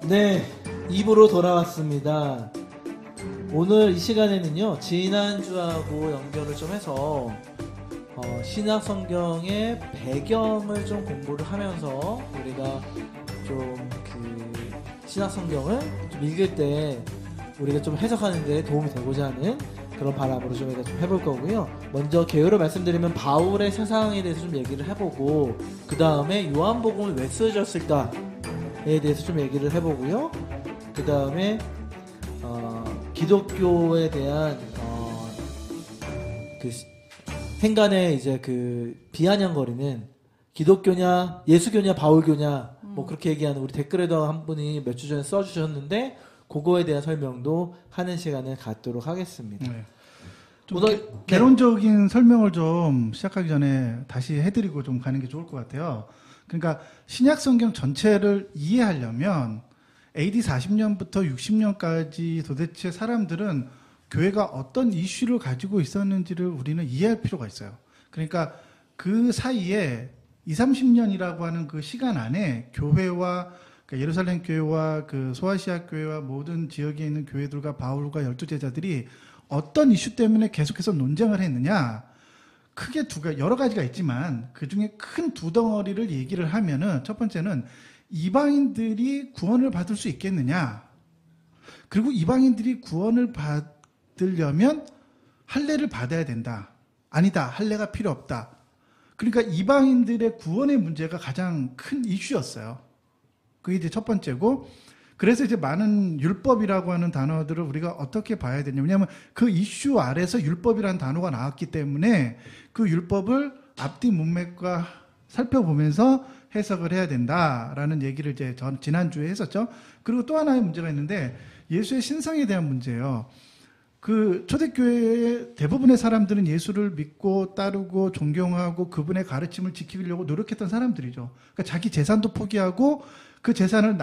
네, 2부로 돌아왔습니다. 오늘 이 시간에는요, 지난주하고 연결을 좀 해서 신약 성경의 배경을 좀 공부를 하면서 우리가 좀 신약 성경을 좀 읽을 때 우리가 좀 해석하는 데 도움이 되고자 하는 그런 바람으로 좀 해볼 거고요. 먼저 개요를 말씀드리면 바울의 사상에 대해서 좀 얘기를 해보고, 그 다음에 요한복음을 왜 쓰여졌을까에 대해서 좀 얘기를 해보고요. 그 다음에 기독교에 대한 그 행간에 이제 그 비아냥거리는 기독교냐 예수교냐 바울교냐 뭐 그렇게 얘기하는, 우리 댓글에도 한 분이 몇 주 전에 써주셨는데 그거에 대한 설명도 하는 시간을 갖도록 하겠습니다. 네. 좀 개론적인 설명을 좀 시작하기 전에 다시 해드리고 좀 가는 게 좋을 것 같아요. 그러니까 신약 성경 전체를 이해하려면 AD 40년부터 60년까지 도대체 사람들은 교회가 어떤 이슈를 가지고 있었는지를 우리는 이해할 필요가 있어요. 그러니까 그 사이에 20, 30년이라고 하는 그 시간 안에 교회와, 그러니까 예루살렘 교회와 그 소아시아 교회와 모든 지역에 있는 교회들과 바울과 12제자들이 어떤 이슈 때문에 계속해서 논쟁을 했느냐. 크게 여러 가지가 있지만 그 중에 큰 두 덩어리를 얘기를 하면은, 첫 번째는 이방인들이 구원을 받을 수 있겠느냐. 그리고 이방인들이 구원을 받으려면 할례를 받아야 된다. 아니다. 할례가 필요 없다. 그러니까 이방인들의 구원의 문제가 가장 큰 이슈였어요. 그게 이제 첫 번째고, 그래서 이제 많은 율법이라고 하는 단어들을 우리가 어떻게 봐야 되냐. 왜냐하면 그 이슈 아래서 율법이라는 단어가 나왔기 때문에 그 율법을 앞뒤 문맥과 살펴보면서 해석을 해야 된다라는 얘기를 이제 지난주에 했었죠. 그리고 또 하나의 문제가 있는데, 예수의 신성에 대한 문제예요. 그 초대교회의 대부분의 사람들은 예수를 믿고 따르고 존경하고 그분의 가르침을 지키려고 노력했던 사람들이죠. 그러니까 자기 재산도 포기하고 그 재산을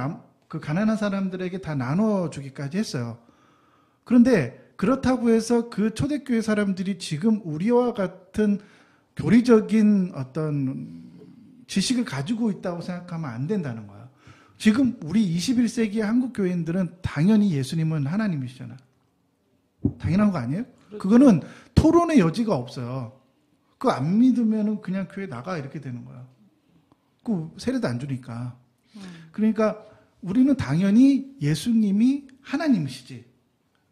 그 가난한 사람들에게 다 나눠주기까지 했어요. 그런데 그렇다고 해서 그 초대교회 사람들이 지금 우리와 같은 교리적인 어떤 지식을 가지고 있다고 생각하면 안 된다는 거예요. 지금 우리 21세기의 한국 교회인들은 당연히 예수님은 하나님이시잖아요. 당연한 거 아니에요? 그거는 토론의 여지가 없어요. 그거 안 믿으면은 그냥 교회 나가 이렇게 되는 거야. 그 세례도 안 주니까. 그러니까 우리는 당연히 예수님이 하나님이시지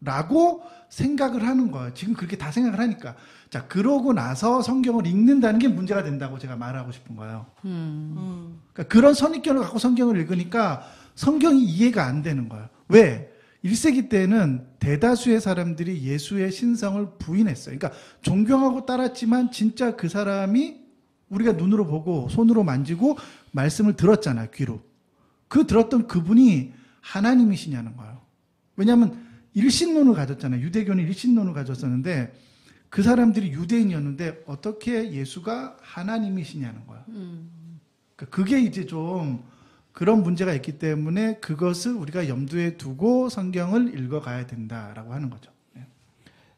라고 생각을 하는 거예요. 지금 그렇게 다 생각을 하니까. 자, 그러고 나서 성경을 읽는다는 게 문제가 된다고 제가 말하고 싶은 거예요. 그러니까 그런 선입견을 갖고 성경을 읽으니까 성경이 이해가 안 되는 거예요. 왜? 1세기 때는 대다수의 사람들이 예수의 신성을 부인했어요. 그러니까 존경하고 따랐지만 진짜 그 사람이 우리가 눈으로 보고 손으로 만지고 말씀을 들었잖아요. 귀로. 그 들었던 그분이 하나님이시냐는 거예요. 왜냐하면 일신론을 가졌잖아요. 유대교는 일신론을 가졌었는데 그 사람들이 유대인이었는데 어떻게 예수가 하나님이시냐는 거예요. 그러니까 그게 이제 좀 그런 문제가 있기 때문에 그것을 우리가 염두에 두고 성경을 읽어가야 된다라고 하는 거죠.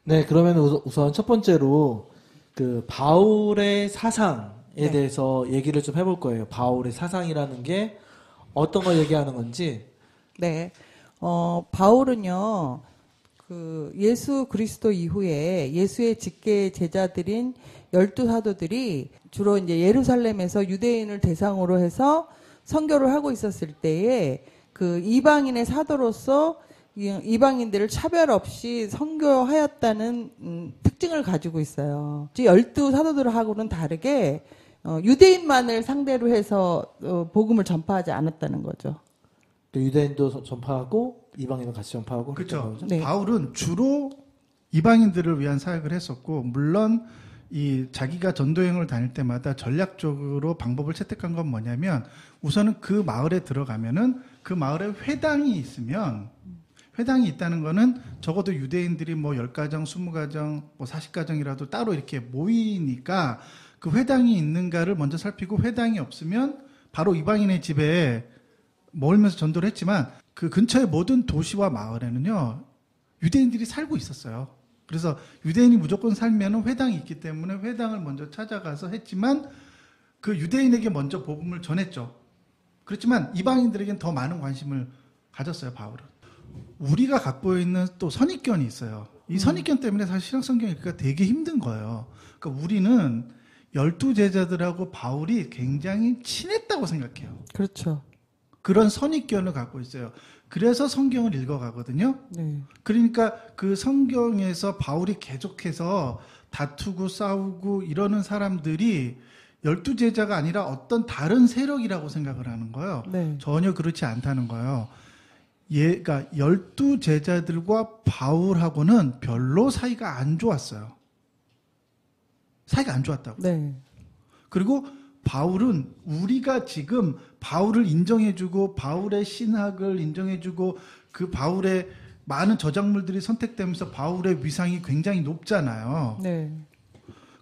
네, 그러면 우선 첫 번째로 그 바울의 사상에 대해서 얘기를 좀 해볼 거예요. 바울의 사상이라는 게 어떤 걸 얘기하는 건지. 네, 바울은요, 그 예수 그리스도 이후에 예수의 직계 제자들인 12사도들이 주로 이제 예루살렘에서 유대인을 대상으로 해서 선교를 하고 있었을 때에 그 이방인의 사도로서 이방인들을 차별 없이 선교하였다는 특징을 가지고 있어요. 12사도들하고는 다르게 유대인만을 상대로 해서 복음을 전파하지 않았다는 거죠. 유대인도 전파하고 이방인도 같이 전파하고. 그렇죠. 네. 바울은 주로 이방인들을 위한 사역을 했었고, 물론 이 자기가 전도여행을 다닐 때마다 전략적으로 방법을 채택한 건 뭐냐면, 우선은 그 마을에 들어가면은 그 마을에 회당이 있으면, 회당이 있다는 거는 적어도 유대인들이 뭐 10가정, 20가정, 뭐 40가정이라도 따로 이렇게 모이니까 그 회당이 있는가를 먼저 살피고, 회당이 없으면 바로 이방인의 집에 머물면서 전도를 했지만 그 근처의 모든 도시와 마을에는요 유대인들이 살고 있었어요. 그래서 유대인이 무조건 살면 회당이 있기 때문에 회당을 먼저 찾아가서 했지만 그 유대인에게 먼저 복음을 전했죠. 그렇지만 이방인들에게는 더 많은 관심을 가졌어요, 바울은. 우리가 갖고 있는 또 선입견이 있어요. 이 선입견 때문에 사실 신약 성경 읽기가 되게 힘든 거예요. 그러니까 우리는 12제자들하고 바울이 굉장히 친했다고 생각해요. 그렇죠. 그런 선입견을 갖고 있어요. 그래서 성경을 읽어가거든요. 네. 그러니까 그 성경에서 바울이 계속해서 다투고 싸우고 이러는 사람들이 12제자가 아니라 어떤 다른 세력이라고 생각을 하는 거예요. 네. 전혀 그렇지 않다는 거예요. 그러니까 12제자들과 바울하고는 별로 사이가 안 좋았어요. 사이가 안 좋았다고. 네. 그리고 바울은 우리가 지금 바울을 인정해주고 바울의 신학을 인정해주고 그 바울의 많은 저작물들이 선택되면서 바울의 위상이 굉장히 높잖아요. 네.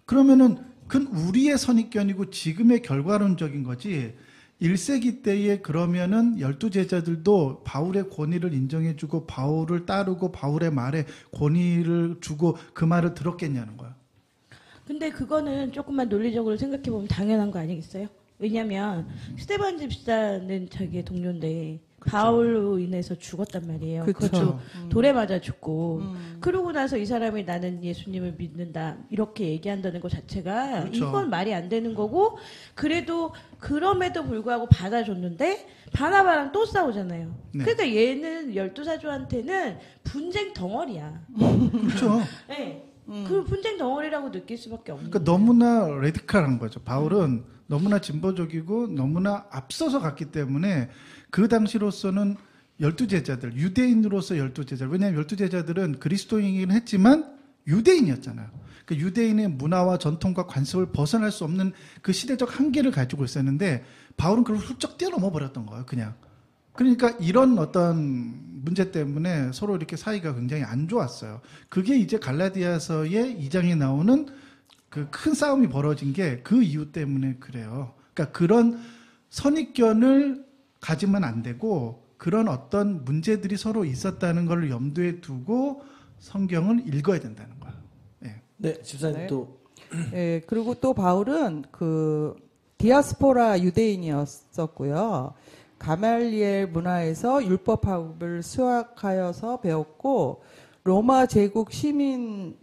그러면은 그건 우리의 선입견이고 지금의 결과론적인 거지. 1세기 때에 그러면은 12제자들도 바울의 권위를 인정해주고 바울을 따르고 바울의 말에 권위를 주고 그 말을 들었겠냐는 거야. 근데 그거는 조금만 논리적으로 생각해보면 당연한 거 아니겠어요? 왜냐면 스테반 집사는 자기의 동료인데 바울로 인해서 죽었단 말이에요. 그쵸. 그것도 돌에 맞아 죽고 그러고 나서 이 사람이 나는 예수님을 믿는다 이렇게 얘기한다는 것 자체가 그렇죠. 이건 말이 안 되는 거고 그래도 그럼에도 불구하고 받아줬는데 바나바랑 또 싸우잖아요. 네. 그러니까 얘는 12사조한테는 분쟁 덩어리야. 그렇죠. 네. 그 분쟁 덩어리라고 느낄 수밖에 없는 그러니까 너무나 레디컬한 거죠. 바울은 너무나 진보적이고 너무나 앞서서 갔기 때문에 그 당시로서는 12제자들, 유대인으로서 12제자. 왜냐하면 12제자들은 그리스도인이긴 했지만 유대인이었잖아요. 그 유대인의 문화와 전통과 관습을 벗어날 수 없는 그 시대적 한계를 가지고 있었는데 바울은 그걸 훌쩍 뛰어넘어 버렸던 거예요. 그냥. 그러니까 이런 어떤 문제 때문에 서로 이렇게 사이가 굉장히 안 좋았어요. 그게 이제 갈라디아서의 2장에 나오는 그 큰 싸움이 벌어진 게 그 이유 때문에 그래요. 그러니까 그런 선입견을 가지면 안 되고 그런 어떤 문제들이 서로 있었다는 걸 염두에 두고 성경을 읽어야 된다는 거예요. 예. 네, 집사님 네. 또 예, 그리고 또 바울은 그 디아스포라 유대인이었었고요. 가말리엘 문화에서 율법학을 수학하여서 배웠고 로마 제국 시민으로서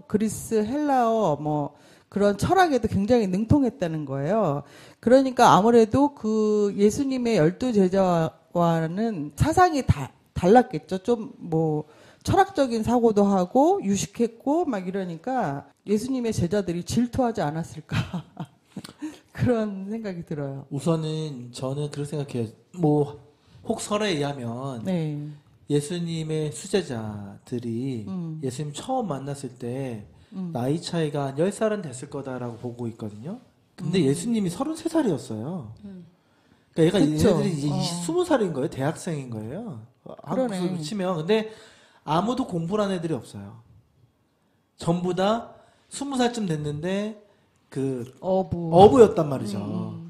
그리스 헬라어 뭐 그런 철학에도 굉장히 능통했다는 거예요. 그러니까 아무래도 그 예수님의 12제자와는 사상이 달랐겠죠. 좀 뭐 철학적인 사고도 하고 유식했고 막 이러니까 예수님의 제자들이 질투하지 않았을까. 그런 생각이 들어요. 우선은 저는 그렇게 생각해요. 뭐 혹설에 의하면 네. 예수님의 수제자들이 예수님 처음 만났을 때 나이 차이가 한 10살은 됐을 거다라고 보고 있거든요. 근데 예수님이 33살이었어요. 그러니까 얘가 그쵸. 얘네들이 이제 20살인 거예요. 대학생인 거예요. 한국으로 치면. 근데 아무도 공부를 한 애들이 없어요. 전부 다 20살쯤 됐는데 그 어부였단 말이죠.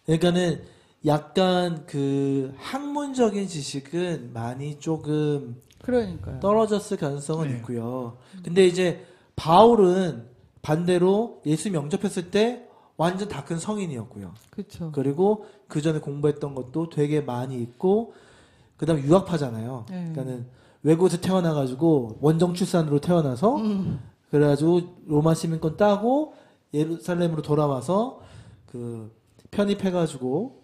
그러니까는 약간 그 학문적인 지식은 많이 조금 그러니까요. 떨어졌을 가능성은 네. 있고요. 근데 이제 바울은 반대로 예수 영접했을 때 완전 다 큰 성인이었고요. 그렇죠. 그리고 그 전에 공부했던 것도 되게 많이 있고, 그 다음에 유학파잖아요. 네. 그러니까는 외국에서 태어나가지고 원정 출산으로 태어나서 그래가지고 로마 시민권 따고 예루살렘으로 돌아와서 그 편입해가지고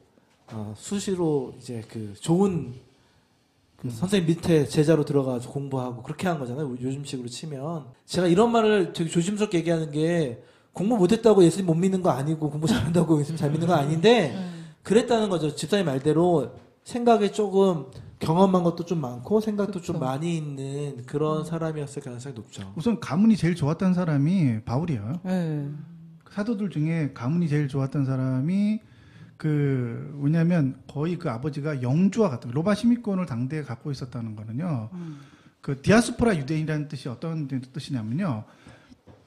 수시로 이제 그 좋은 그 선생님 밑에 제자로 들어가서 공부하고 그렇게 한 거잖아요. 요즘식으로 치면. 제가 이런 말을 되게 조심스럽게 얘기하는 게 공부 못했다고 예수님 못 믿는 거 아니고 공부 잘한다고 예수님 잘 믿는 거 아닌데 그랬다는 거죠. 집사님 말대로 생각에 조금 경험한 것도 좀 많고 생각도 그쵸. 좀 많이 있는 그런 사람이었을 가능성이 높죠. 우선 가문이 제일 좋았던 사람이 바울이에요. 네. 사도들 중에 가문이 제일 좋았던 사람이 왜냐면 거의 그 아버지가 영주와 같은 로마 시민권을 당대에 갖고 있었다는 거는요. 그 디아스포라 유대인이라는 뜻이 어떤 뜻이냐면요.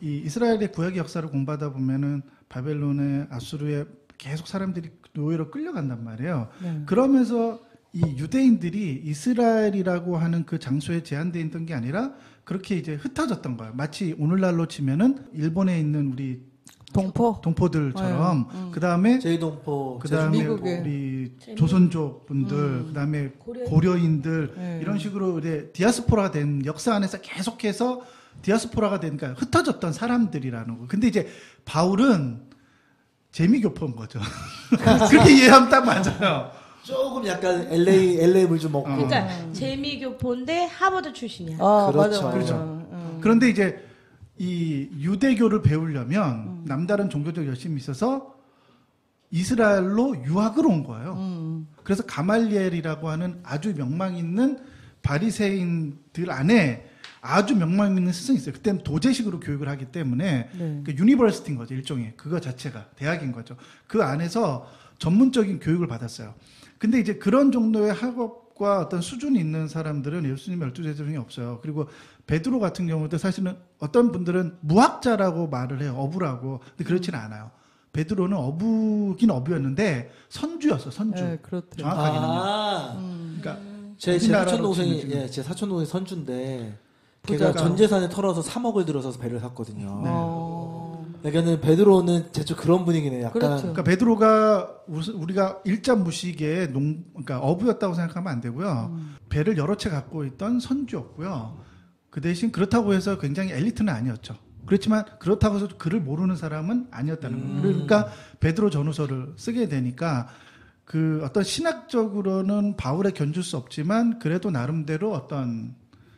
이 이스라엘의 구약의 역사를 공부하다 보면은 바벨론에 아수르에 계속 사람들이 노예로 끌려간단 말이에요. 네. 그러면서 이 유대인들이 이스라엘이라고 하는 그 장소에 제한되어 있던 게 아니라 그렇게 이제 흩어졌던 거예요. 마치 오늘날로 치면은 일본에 있는 우리 동포들처럼 네. 그다음에 제이동포, 그다음에 미국에. 우리 조선족 분들 그다음에 고려인들 네. 이런 식으로 이제 디아스포라가 된 역사 안에서 계속해서 디아스포라가 되니까 흩어졌던 사람들이라는 거. 근데 이제 바울은 재미교포인 거죠. 그렇게 이해하면 딱 맞아요. 조금 약간 LA 물 좀 먹고. 그러니까 재미교포인데 하버드 출신이야. 아, 그렇죠. 맞아. 그렇죠. 그런데 이제 이 유대교를 배우려면 남다른 종교적 열심이 있어서 이스라엘로 유학을 온 거예요. 그래서 가말리엘이라고 하는 아주 명망 있는 바리새인들 안에 아주 명망 있는 스승이 있어요. 그때는 도제식으로 교육을 하기 때문에 네. 그 유니버시티인 거죠. 일종의 그거 자체가 대학인 거죠. 그 안에서 전문적인 교육을 받았어요. 근데 이제 그런 정도의 학업과 어떤 수준이 있는 사람들은 예수님 12제자 중에 없어요. 그리고 베드로 같은 경우도 사실은 어떤 분들은 무학자라고 말을 해요. 어부라고. 근데 그렇지는 않아요. 베드로는 어부긴 어부였는데 선주였어. 선주. 네, 그렇대요. 정확하게는요. 그러니까 제 우리나라로 사촌 동생이 치면 지금. 제 사촌 동생 선주인데 걔가 부자가. 전 재산에 털어서 3억을 들어서 배를 샀거든요. 어, 그러니까는 베드로는 대충 그런 분위기네요. 약간 그렇죠. 그러니까 베드로가 우리가 일자 무식의 그러니까 어부였다고 생각하면 안 되고요. 배를 여러 채 갖고 있던 선주였고요. 그 대신 그렇다고 해서 굉장히 엘리트는 아니었죠. 그렇지만 그렇다고 해서 글을 모르는 사람은 아니었다는 거예요. 그러니까 베드로 전후서를 쓰게 되니까 그 어떤 신학적으로는 바울에 견줄 수 없지만 그래도 나름대로 어떤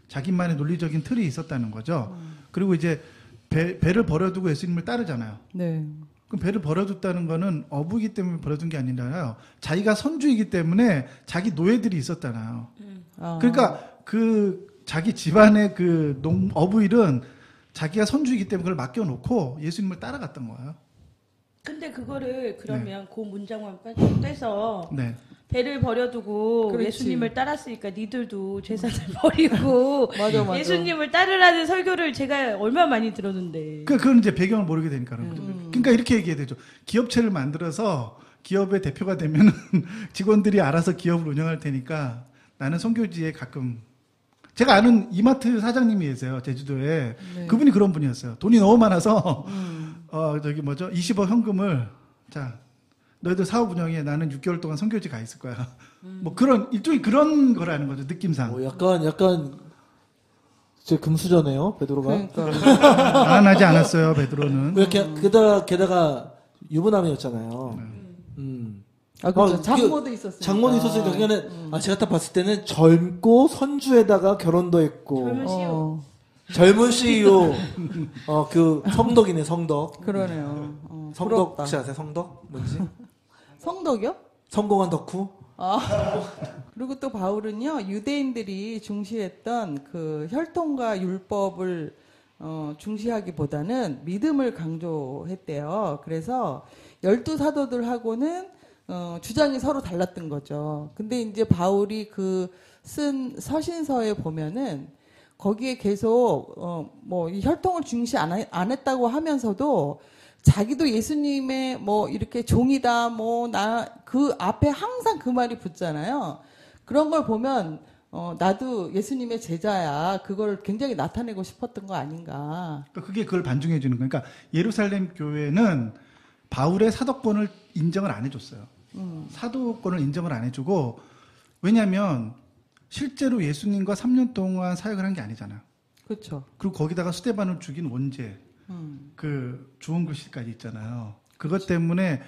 자기만의 논리적인 틀이 있었다는 거죠. 그리고 이제 배를 버려두고 예수님을 따르잖아요. 네. 그럼 배를 버려뒀다는 거는 어부이기 때문에 버려둔 게 아니라요. 자기가 선주이기 때문에 자기 노예들이 있었잖아요. 아. 그러니까 그 자기 집안의 그 어부일은 자기가 선주이기 때문에 그걸 맡겨놓고 예수님을 따라갔던 거예요. 근데 그거를 그러면 그 문장만 빼서 네. 배를 버려두고 그렇지. 예수님을 따랐으니까 니들도 재산을 버리고 맞아. 예수님을 따르라는 설교를 제가 얼마나 많이 들었는데. 그건 이제 배경을 모르게 되니까 그런 거죠. 그러니까 이렇게 얘기해야 되죠. 기업체를 만들어서 기업의 대표가 되면 직원들이 알아서 기업을 운영할 테니까 나는 선교지에 가끔 제가 아는 이마트 사장님이 계세요. 제주도에. 네. 그분이 그런 분이었어요. 돈이 너무 많아서 20억 현금을 자 너희들 사업 운영에 나는 6개월 동안 선교지 가 있을 거야. 뭐 그런 일종의 그런 거라는 거죠. 느낌상. 약간 제 금수저네요. 베드로가. 그러니까. 가난하지 않았어요. 베드로는. 이렇게 게다가 유부남이었잖아요. 아, 그렇죠. 그 장모도 있었어요. 장모도 있었으니까 그러니까는 제가 딱 봤을 때는 젊고 선주에다가 결혼도 했고 젊은 CEO. 젊은 CEO 그 성덕이네 성덕. 그러네요. 성덕 부럽다. 혹시 아세요? 성덕 뭔지? 성덕이요? 성공한 덕후? 그리고 또 바울은요, 유대인들이 중시했던 그 혈통과 율법을 중시하기보다는 믿음을 강조했대요. 그래서 12사도들하고는 주장이 서로 달랐던 거죠. 근데 이제 바울이 그 쓴 서신서에 보면은 거기에 계속 이 혈통을 중시 안 했다고 하면서도 자기도 예수님의 뭐 이렇게 종이다 그 앞에 항상 그 말이 붙잖아요. 그런 걸 보면 나도 예수님의 제자야. 그걸 굉장히 나타내고 싶었던 거 아닌가. 그러니까 그게 그걸 반증해 주는 거예요. 그러니까 예루살렘 교회는 바울의 사도권을 인정을 안 해줬어요. 사도권을 인정을 안 해주고 왜냐하면 실제로 예수님과 3년 동안 사역을 한 게 아니잖아요. 그렇죠. 그리고 거기다가 스데반을 죽인 원죄, 그 주원 글씨까지 있잖아요. 그것 때문에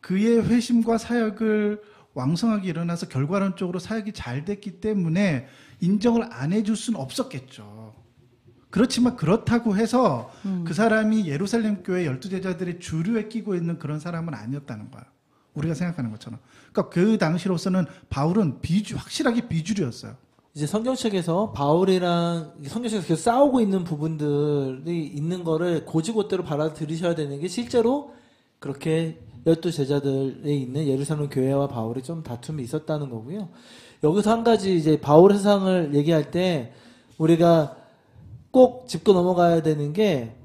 그의 회심과 사역을 왕성하게 일어나서 결과론적으로 사역이 잘 됐기 때문에 인정을 안 해줄 수는 없었겠죠. 그렇지만 그렇다고 해서 그 사람이 예루살렘 교회 12제자들의 주류에 끼고 있는 그런 사람은 아니었다는 거예요. 우리가 생각하는 것처럼. 그러니까 그 당시로서는 바울은 확실하게 비주류였어요. 이제 성경책에서 바울이랑 성경책에서 계속 싸우고 있는 부분들이 있는 거를 고지고대로 받아들이셔야 되는 게 실제로 그렇게 12제자들에 있는 예루살렘 교회와 바울이 좀 다툼이 있었다는 거고요. 여기서 한 가지 이제 바울의 세상을 얘기할 때 우리가 꼭 짚고 넘어가야 되는 게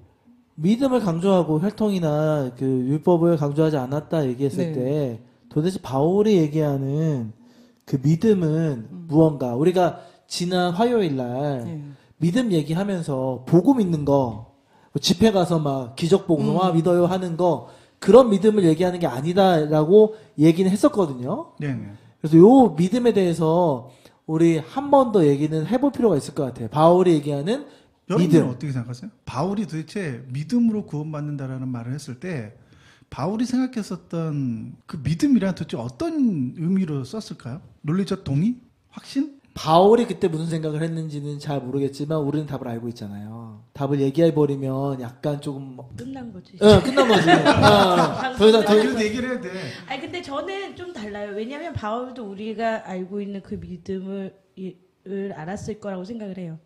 믿음을 강조하고 혈통이나 그 율법을 강조하지 않았다 얘기했을 때 도대체 바울이 얘기하는 그 믿음은 무언가? 우리가 지난 화요일 날 믿음 얘기하면서 복음 있는 거 집회 가서 막 기적 복음화 믿어요 하는 거 그런 믿음을 얘기하는 게 아니다라고 얘기는 했었거든요. 네네. 그래서 요 믿음에 대해서 우리 한 번 더 얘기는 해볼 필요가 있을 것 같아요. 바울이 얘기하는 여러분은 믿음. 어떻게 생각하세요? 바울이 도대체 믿음으로 구원받는다라는 말을 했을 때 바울이 생각했었던 그 믿음이란 도대체 어떤 의미로 썼을까요? 논리적 동의? 확신? 바울이 그때 무슨 생각을 했는지는 잘 모르겠지만 우리는 답을 알고 있잖아요. 답을 얘기해버리면 약간 조금 끝난 거지. 끝난 거지. 더 이상 그래도 얘기를 해야 돼. 아니 근데 저는 좀 달라요. 왜냐하면 바울도 우리가 알고 있는 그 믿음을 알았을 거라고 생각을 해요.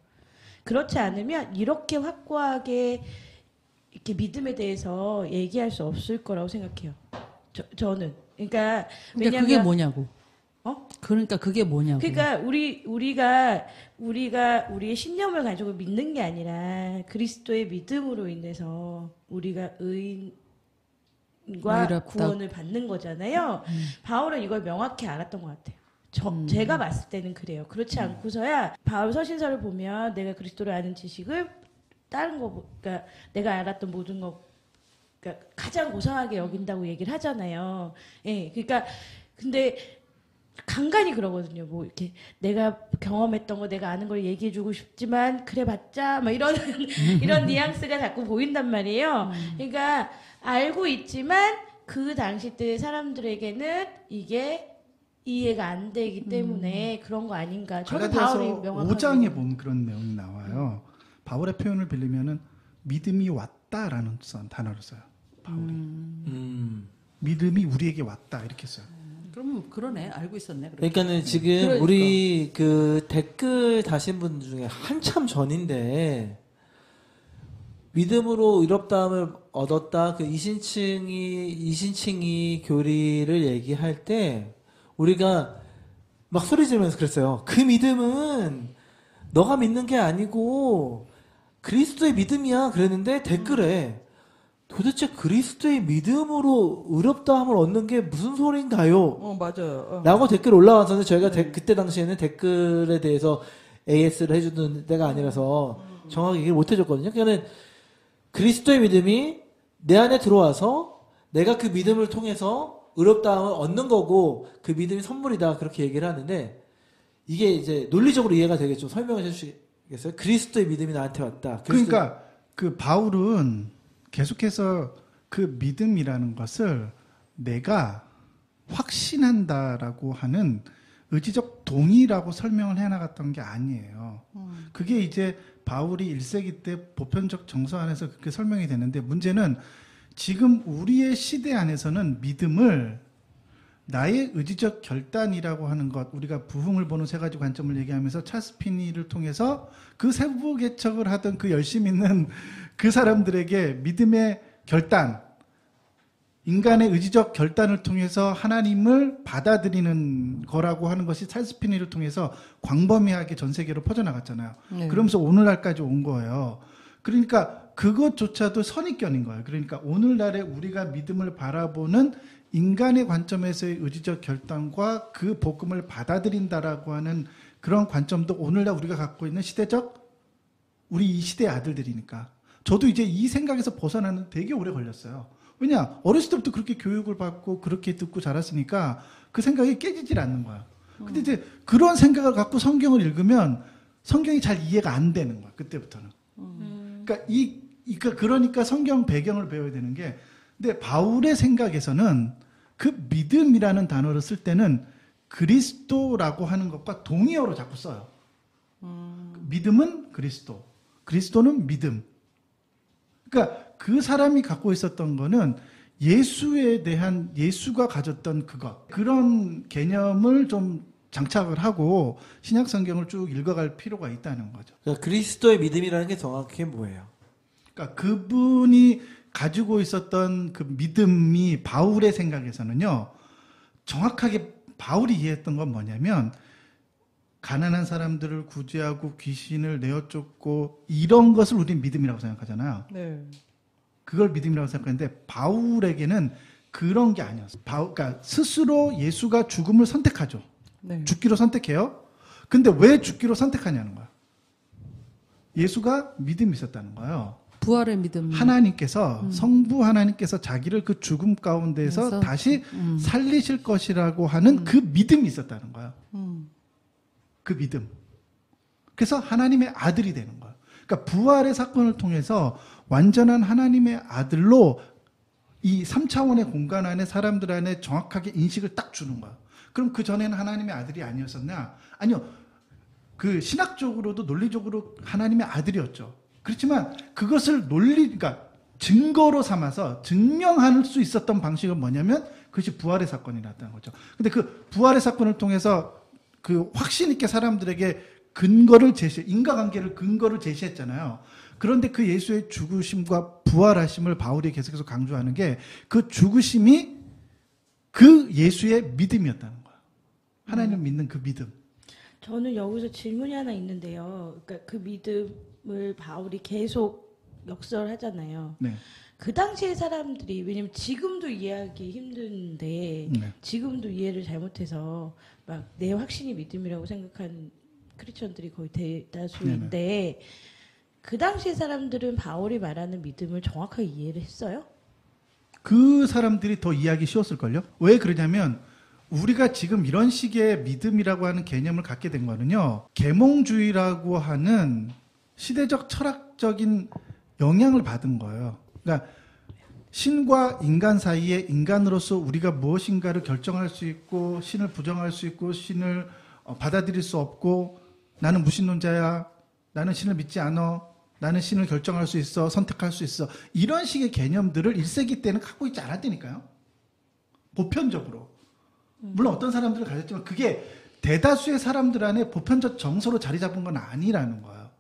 그렇지 않으면 이렇게 확고하게 이렇게 믿음에 대해서 얘기할 수 없을 거라고 생각해요. 저는. 그러니까 그러니까 그게 뭐냐고. 그러니까 그게 뭐냐고. 그러니까 우리가 우리의 신념을 가지고 믿는 게 아니라 그리스도의 믿음으로 인해서 우리가 의인과 의롭다. 구원을 받는 거잖아요. 바울은 이걸 명확히 알았던 것 같아요. 제가 봤을 때는 그래요. 그렇지 않고서야 바울 서신서를 보면 내가 그리스도를 아는 지식을 다른 거, 그러니까 내가 알았던 모든 거, 그러니까 가장 고상하게 여긴다고 얘기를 하잖아요. 예, 그러니까 근데 간간히 그러거든요. 뭐 이렇게 내가 경험했던 거, 내가 아는 걸 얘기해주고 싶지만 그래봤자 막 이런 이런 뉘앙스가 자꾸 보인단 말이에요. 그러니까 알고 있지만 그 당시 때 사람들에게는 이게 이해가 안 되기 때문에 그런 거 아닌가. 저는 바울이 갈라디아서 명확하게 5장에 보면 그런 내용이 나와요. 바울의 표현을 빌리면은 믿음이 왔다라는 단어를 써요. 바울이. 믿음이 우리에게 왔다 이렇게 써요. 그럼 그러네. 알고 있었네. 그러니까는 지금 그러니까. 우리 그 댓글 다신 분 중에 한참 전인데 믿음으로 의롭다함을 얻었다 그 이신칭이 교리를 얘기할 때 우리가 막 소리 지르면서 그랬어요. 그 믿음은 너가 믿는 게 아니고 그리스도의 믿음이야 그랬는데 댓글에 도대체 그리스도의 믿음으로 의롭다함을 얻는 게 무슨 소린가요? 맞아요. 라고 댓글 올라왔었는데 저희가 그때 당시에는 댓글에 대해서 AS를 해주는 때가 아니라서 정확하게 얘기를 못 해줬거든요. 그러니까는 그리스도의 믿음이 내 안에 들어와서 내가 그 믿음을 통해서 의롭다함을 얻는 거고 그 믿음이 선물이다 그렇게 얘기를 하는데 이게 이제 논리적으로 이해가 되겠죠. 설명을 해주시겠어요? 그리스도의 믿음이 나한테 왔다. 그러니까 그 바울은 계속해서 그 믿음이라는 것을 내가 확신한다라고 하는 의지적 동의라고 설명을 해나갔던 게 아니에요. 그게 이제 바울이 1세기 때 보편적 정서 안에서 그렇게 설명이 되는데 문제는 지금 우리의 시대 안에서는 믿음을 나의 의지적 결단이라고 하는 것, 우리가 부흥을 보는 세 가지 관점을 얘기하면서 찰스 피니를 통해서 그 세부 개척을 하던 그 열심 있는 그 사람들에게 믿음의 결단, 인간의 의지적 결단을 통해서 하나님을 받아들이는 거라고 하는 것이 찰스 피니를 통해서 광범위하게 전 세계로 퍼져나갔잖아요. 네. 그러면서 오늘날까지 온 거예요. 그러니까 그것조차도 선입견인 거예요. 그러니까 오늘날에 우리가 믿음을 바라보는 인간의 관점에서의 의지적 결단과 그 복음을 받아들인다라고 하는 그런 관점도 오늘날 우리가 갖고 있는 시대적 우리 이 시대의 아들들이니까 저도 이제 이 생각에서 벗어나는 되게 오래 걸렸어요. 왜냐 어렸을 때부터 그렇게 교육을 받고 그렇게 듣고 자랐으니까 그 생각이 깨지질 않는 거야. 근데 이제 그런 생각을 갖고 성경을 읽으면 성경이 잘 이해가 안 되는 거야. 그때부터는. 그러니까 성경 배경을 배워야 되는 게 근데 바울의 생각에서는 그 믿음이라는 단어를 쓸 때는 그리스도라고 하는 것과 동의어로 자꾸 써요. 믿음은 그리스도, 그리스도는 믿음. 그러니까 그 사람이 갖고 있었던 거는 예수에 대한 예수가 가졌던 그런 개념을 좀 장착을 하고 신약 성경을 쭉 읽어갈 필요가 있다는 거죠. 그러니까 그리스도의 믿음이라는 게 정확히 뭐예요? 그러니까 그분이 가지고 있었던 그 믿음이 바울의 생각에서는요, 정확하게 바울이 이해했던 건 뭐냐면, 가난한 사람들을 구제하고 귀신을 내어 쫓고 이런 것을 우리는 믿음이라고 생각하잖아요. 네. 그걸 믿음이라고 생각하는데, 바울에게는 그런 게 아니었어요. 그러니까 스스로 예수가 죽음을 선택하죠. 네. 죽기로 선택해요. 근데 왜 죽기로 선택하냐는 거야. 예수가 믿음이 있었다는 거예요. 부활의 믿음. 하나님께서 성부 하나님께서 자기를 그 죽음 가운데서 그래서, 다시 살리실 것이라고 하는 그 믿음이 있었다는 거예요. 그 믿음. 그래서 하나님의 아들이 되는 거예요. 그러니까 부활의 사건을 통해서 완전한 하나님의 아들로 이 3차원의 공간 안에 사람들 안에 정확하게 인식을 딱 주는 거예요. 그럼 그 전에는 하나님의 아들이 아니었었냐? 아니요. 그 신학적으로도 논리적으로 하나님의 아들이었죠. 그렇지만 그것을 그러니까 증거로 삼아서 증명할 수 있었던 방식은 뭐냐면 그것이 부활의 사건이었다는 거죠. 근데 그 부활의 사건을 통해서 그 확신 있게 사람들에게 인과관계를 근거를 제시했잖아요. 그런데 그 예수의 죽으심과 부활하심을 바울이 계속해서 강조하는 게 그 죽으심이 그 예수의 믿음이었다는 거예요. 하나님을 믿는 그 믿음. 저는 여기서 질문이 하나 있는데요. 그러니까 그 믿음을 바울이 계속 역설하잖아요. 네. 그 당시의 사람들이 왜냐면 지금도 이해하기 힘든데 네. 지금도 이해를 잘못해서 막 내 확신이 믿음이라고 생각하는 크리스천들이 거의 대다수인데 그 당시의 사람들은 바울이 말하는 믿음을 정확하게 이해를 했어요? 그 사람들이 더 이해하기 쉬웠을걸요? 왜 그러냐면 우리가 지금 이런 식의 믿음이라고 하는 개념을 갖게 된 거는요. 계몽주의라고 하는 시대적 철학적인 영향을 받은 거예요. 그러니까 신과 인간 사이에 인간으로서 우리가 무엇인가를 결정할 수 있고 신을 부정할 수 있고 신을 받아들일 수 없고 나는 무신론자야. 나는 신을 믿지 않아. 나는 신을 결정할 수 있어. 선택할 수 있어. 이런 식의 개념들을 1세기 때는 갖고 있지 않았다니까요. 보편적으로. 물론 어떤 사람들은 가졌지만 그게 대다수의 사람들 안에 보편적 정서로 자리 잡은 건 아니라는 거예요.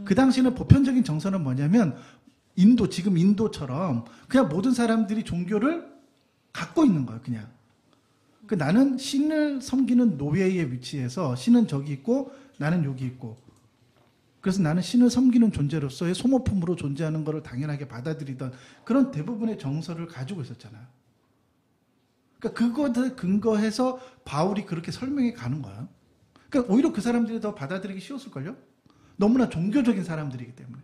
그 당시에는 보편적인 정서는 뭐냐면 지금 인도처럼 그냥 모든 사람들이 종교를 갖고 있는 거예요. 그냥. 나는 신을 섬기는 노예의 위치에서 신은 저기 있고 나는 여기 있고 그래서 나는 신을 섬기는 존재로서의 소모품으로 존재하는 것을 당연하게 받아들이던 그런 대부분의 정서를 가지고 있었잖아요. 그러니까 그것을 근거해서 바울이 그렇게 설명해 가는 거예요. 그러니까 오히려 그 사람들이 더 받아들이기 쉬웠을걸요? 너무나 종교적인 사람들이기 때문에.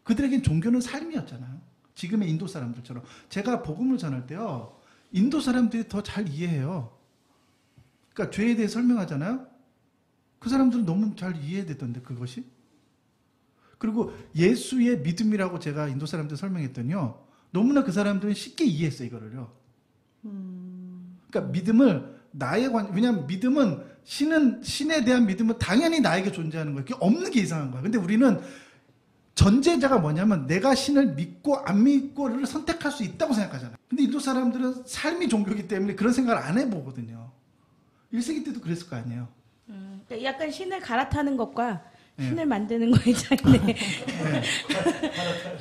그들에겐 종교는 삶이었잖아요. 지금의 인도 사람들처럼. 제가 복음을 전할 때요. 인도 사람들이 더 잘 이해해요. 그러니까 죄에 대해 설명하잖아요. 그 사람들은 너무 잘 이해되던데 그것이. 그리고 예수의 믿음이라고 제가 인도 사람들 설명했더니요. 너무나 그 사람들은 쉽게 이해했어요. 이거를요. 그러니까 믿음을 왜냐하면 믿음은 신에 대한 믿음은 당연히 나에게 존재하는 거예요. 그게 없는 게 이상한 거예요. 근데 우리는 전제자가 뭐냐면 내가 신을 믿고 안 믿고를 선택할 수 있다고 생각하잖아요. 근데 인도 사람들은 삶이 종교이기 때문에 그런 생각을 안 해보거든요. 1세기 때도 그랬을 거 아니에요. 그러니까 약간 신을 갈아타는 것과 네. 신을 만드는 거에 차이네. 네.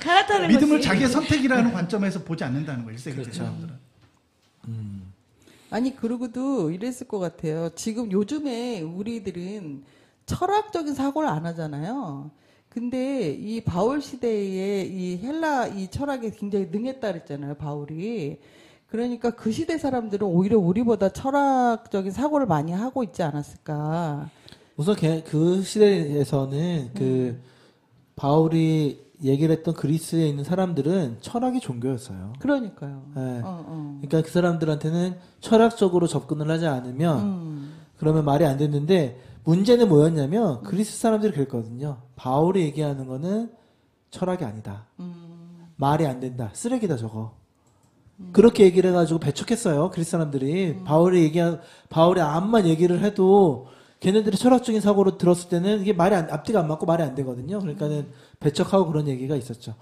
갈아타는 믿음을 것이. 자기의 선택이라는 관점에서 보지 않는다는 거예요. 1세기 때 그렇죠. 사람들은. 아니 그러고도 이랬을 것 같아요. 지금 요즘에 우리들은 철학적인 사고를 안 하잖아요. 근데 이 바울 시대에 이 헬라 이 철학에 굉장히 능했다 그랬잖아요. 바울이. 그러니까 그 시대 사람들은 오히려 우리보다 철학적인 사고를 많이 하고 있지 않았을까. 우선 그 시대에서는 그 바울이 얘기를 했던 그리스에 있는 사람들은 철학이 종교였어요. 그러니까요. 네. 그러니까 그 사람들한테는 철학적으로 접근을 하지 않으면 그러면 말이 안 됐는데 문제는 뭐였냐면 그리스 사람들이 그랬거든요. 바울이 얘기하는 거는 철학이 아니다. 말이 안 된다. 쓰레기다 저거. 그렇게 얘기를 해가지고 배척했어요. 그리스 사람들이. 바울이 암만 얘기를 해도 걔네들이 철학적인 사고로 들었을 때는 이게 앞뒤가 안 맞고 말이 안 되거든요. 그러니까는 배척하고 그런 얘기가 있었죠.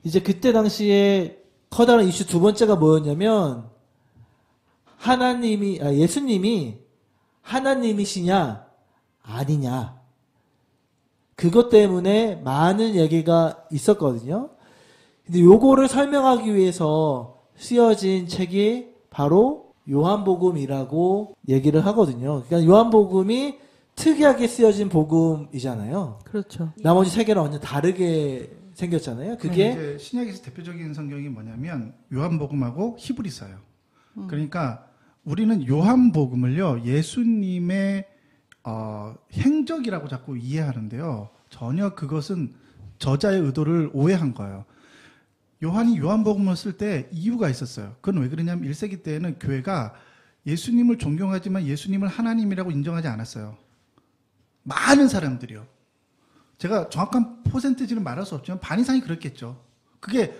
이제 그때 당시에 커다란 이슈 두 번째가 뭐였냐면 예수님이 하나님이시냐 아니냐 그것 때문에 많은 얘기가 있었거든요. 근데 요거를 설명하기 위해서 쓰여진 책이 바로 요한복음이라고 얘기를 하거든요. 그러니까 요한복음이 특이하게 쓰여진 복음이잖아요. 그렇죠. 나머지 세 개는 완전 다르게 생겼잖아요. 그게 이제 신약에서 대표적인 성경이 뭐냐면 요한복음하고 히브리서예요. 그러니까 우리는 요한복음을요 예수님의 행적이라고 자꾸 이해하는데요. 전혀 그것은 저자의 의도를 오해한 거예요. 요한이 요한복음을 쓸 때 이유가 있었어요. 그건 왜 그러냐면 1세기 때에는 교회가 예수님을 존경하지만 예수님을 하나님이라고 인정하지 않았어요. 많은 사람들이요. 제가 정확한 퍼센티지는 말할 수 없지만 반 이상이 그랬겠죠. 그게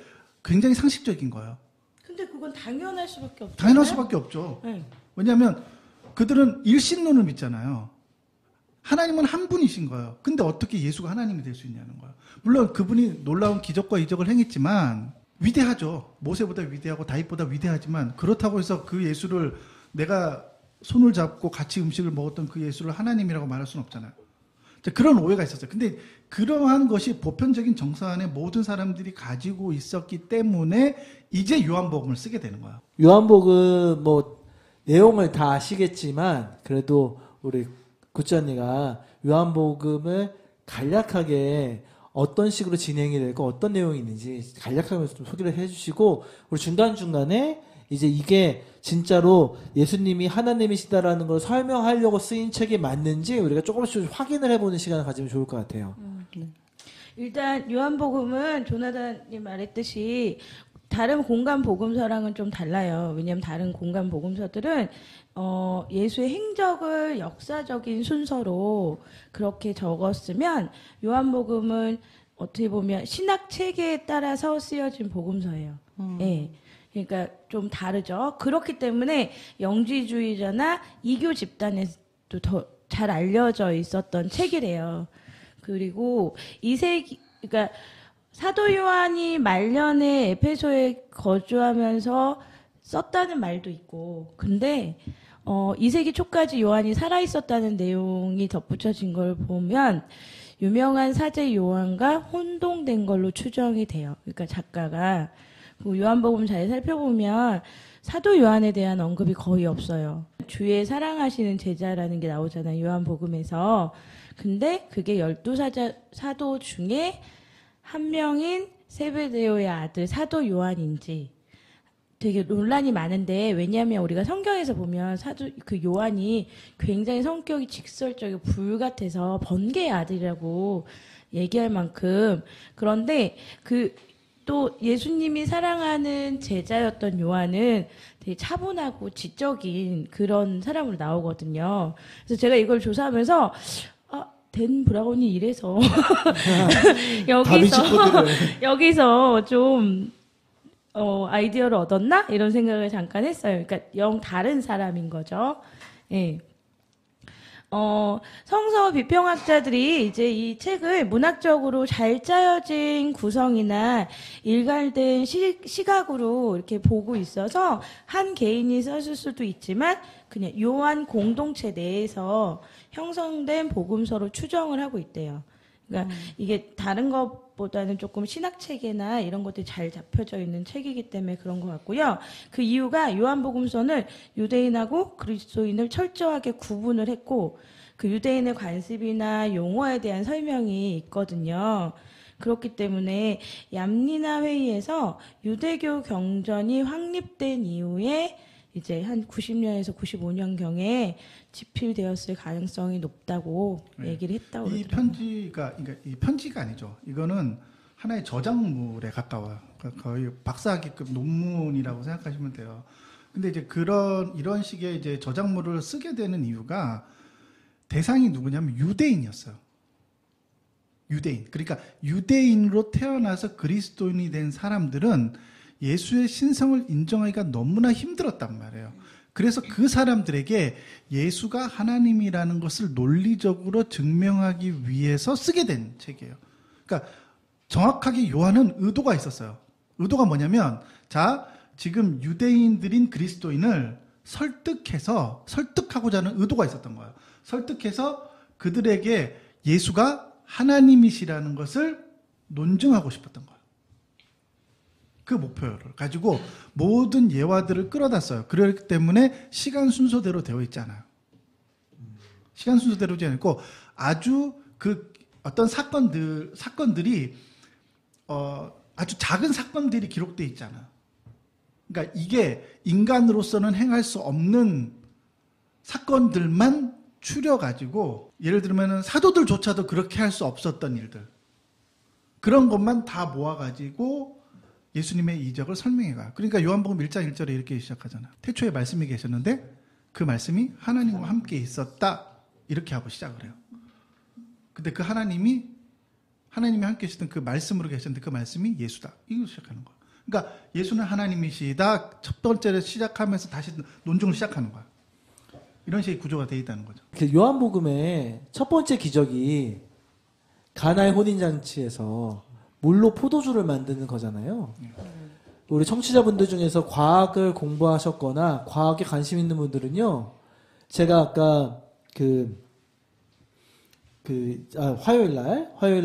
굉장히 상식적인 거예요. 근데 그건 당연할 수밖에 없죠. 당연할 수밖에 없죠. 네. 왜냐하면 그들은 일신론을 믿잖아요. 하나님은 한 분이신 거예요. 근데 어떻게 예수가 하나님이 될 수 있냐는 거예요. 물론 그분이 놀라운 기적과 이적을 행했지만 위대하죠. 모세보다 위대하고 다윗보다 위대하지만 그렇다고 해서 그 예수를 내가 손을 잡고 같이 음식을 먹었던 그 예수를 하나님이라고 말할 수는 없잖아요. 그런 오해가 있었어요. 근데 그러한 것이 보편적인 정서 안에 모든 사람들이 가지고 있었기 때문에 이제 요한복음을 쓰게 되는 거예요. 요한복음 뭐 내용을 다 아시겠지만 그래도 우리 구찌 언니가 요한복음을 간략하게 어떤 식으로 진행이 되고 어떤 내용이 있는지 간략하게 좀 소개를 해주시고 우리 중간중간에 이제 이게 진짜로 예수님이 하나님이시다라는 걸 설명하려고 쓰인 책이 맞는지 우리가 조금씩 확인을 해보는 시간을 가지면 좋을 것 같아요. 네. 일단 요한복음은 조나단이 말했듯이 다른 공간 복음서랑은 좀 달라요. 왜냐하면 다른 공간 복음서들은 예수의 행적을 역사적인 순서로 그렇게 적었으면 요한복음은 어떻게 보면 신학 체계에 따라서 쓰여진 복음서예요. 예. 그러니까 좀 다르죠. 그렇기 때문에 영지주의자나 이교 집단에도 더 잘 알려져 있었던 책이래요. 그리고 2세기, 그러니까 사도 요한이 말년에 에페소에 거주하면서 썼다는 말도 있고, 근데 2세기 초까지 요한이 살아있었다는 내용이 덧붙여진 걸 보면 유명한 사제 요한과 혼동된 걸로 추정이 돼요. 그러니까 작가가 요한복음 잘 살펴보면 사도 요한에 대한 언급이 거의 없어요. 주의 사랑하시는 제자라는 게 나오잖아요. 요한복음에서. 근데 그게 12사도 중에 한 명인 세베데오의 아들 사도 요한인지 되게 논란이 많은데, 왜냐하면 우리가 성경에서 보면 그 요한이 굉장히 성격이 직설적이고 불같아서 번개의 아들이라고 얘기할 만큼. 그런데 또 예수님이 사랑하는 제자였던 요한은 되게 차분하고 지적인 그런 사람으로 나오거든요. 그래서 제가 이걸 조사하면서 댄 브라운이 이래서 여기서 좀 아이디어를 얻었나? 이런 생각을 잠깐 했어요. 그러니까 영 다른 사람인 거죠. 예. 성서 비평학자들이 이제 이 책을 문학적으로 잘 짜여진 구성이나 일관된 시각으로 이렇게 보고 있어서 한 개인이 썼을 수도 있지만 그냥 요한 공동체 내에서 형성된 복음서로 추정을 하고 있대요. 그러니까 이게 다른 것보다는 조금 신학체계나 이런 것들이 잘 잡혀져 있는 책이기 때문에 그런 것 같고요. 그 이유가 요한복음서는 유대인하고 그리스도인을 철저하게 구분을 했고 그 유대인의 관습이나 용어에 대한 설명이 있거든요. 그렇기 때문에 얌니나 회의에서 유대교 경전이 확립된 이후에 이제 한 90년에서 95년경에 집필되었을 가능성이 높다고 얘기를 했다고 이 그러더라고요. 그러니까 이 편지가 아니죠. 이거는 하나의 저작물에 가까워요. 거의 박사학위급 논문이라고 생각하시면 돼요. 근데 이제 이런 식의 이제 저작물을 쓰게 되는 이유가 대상이 누구냐면 유대인이었어요. 유대인. 그러니까 유대인으로 태어나서 그리스도인이 된 사람들은 예수의 신성을 인정하기가 너무나 힘들었단 말이에요. 그래서 그 사람들에게 예수가 하나님이라는 것을 논리적으로 증명하기 위해서 쓰게 된 책이에요. 그러니까 정확하게 요한은 의도가 있었어요. 의도가 뭐냐면, 자, 지금 유대인들인 그리스도인을 설득하고자 하는 의도가 있었던 거예요. 설득해서 그들에게 예수가 하나님이시라는 것을 논증하고 싶었던 거예요. 그 목표를 가지고 모든 예화들을 끌어다 써요. 그렇기 때문에 시간 순서대로 되어 있지 않아요. 시간 순서대로 되어 있고 아주 그 어떤 사건들이 아주 작은 사건들이 기록되어 있잖아요. 그러니까 이게 인간으로서는 행할 수 없는 사건들만 추려가지고 예를 들면 사도들조차도 그렇게 할 수 없었던 일들 그런 것만 다 모아가지고 예수님의 이적을 설명해가. 그러니까 요한복음 1장 1절에 이렇게 시작하잖아. 태초에 말씀이 계셨는데 그 말씀이 하나님과 함께 있었다. 이렇게 하고 시작을 해요. 근데 그 하나님이 함께 계시던 그 말씀으로 계셨는데 그 말씀이 예수다. 이거 시작하는 거야. 그러니까 예수는 하나님이시다. 첫 번째로 시작하면서 다시 논증을 시작하는 거야. 이런 식의 구조가 되어 있다는 거죠. 그 요한복음의 첫 번째 기적이 가나의 혼인잔치에서 물로 포도주를 만드는 거잖아요. 우리 청취자분들 중에서 과학을 공부하셨거나 과학에 관심 있는 분들은요, 제가 아까 화요일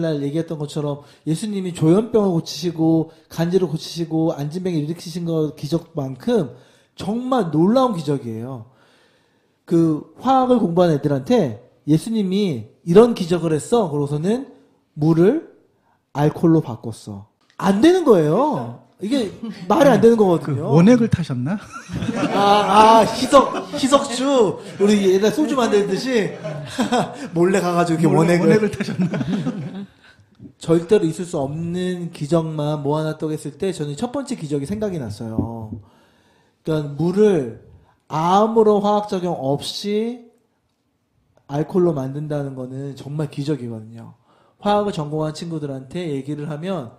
날 얘기했던 것처럼 예수님이 조현병을 고치시고 간지를 고치시고 안진뱅이 일으키신 거 기적만큼 정말 놀라운 기적이에요. 그 화학을 공부하는 애들한테 예수님이 이런 기적을 했어. 그러고서는 물을 알코올로 바꿨어. 안 되는 거예요. 이게 말이 안 되는 그 거거든요. 원액을 타셨나? 희석주. 우리 옛날 소주 만들듯이 몰래 가가지고 이렇게 원액을 타셨나? 절대로 있을 수 없는 기적만 모아놨다고 했을 때 저는 첫 번째 기적이 생각이 났어요. 그러니까 물을 아무런 화학 작용 없이 알코올로 만든다는 거는 정말 기적이거든요. 화학을 전공한 친구들한테 얘기를 하면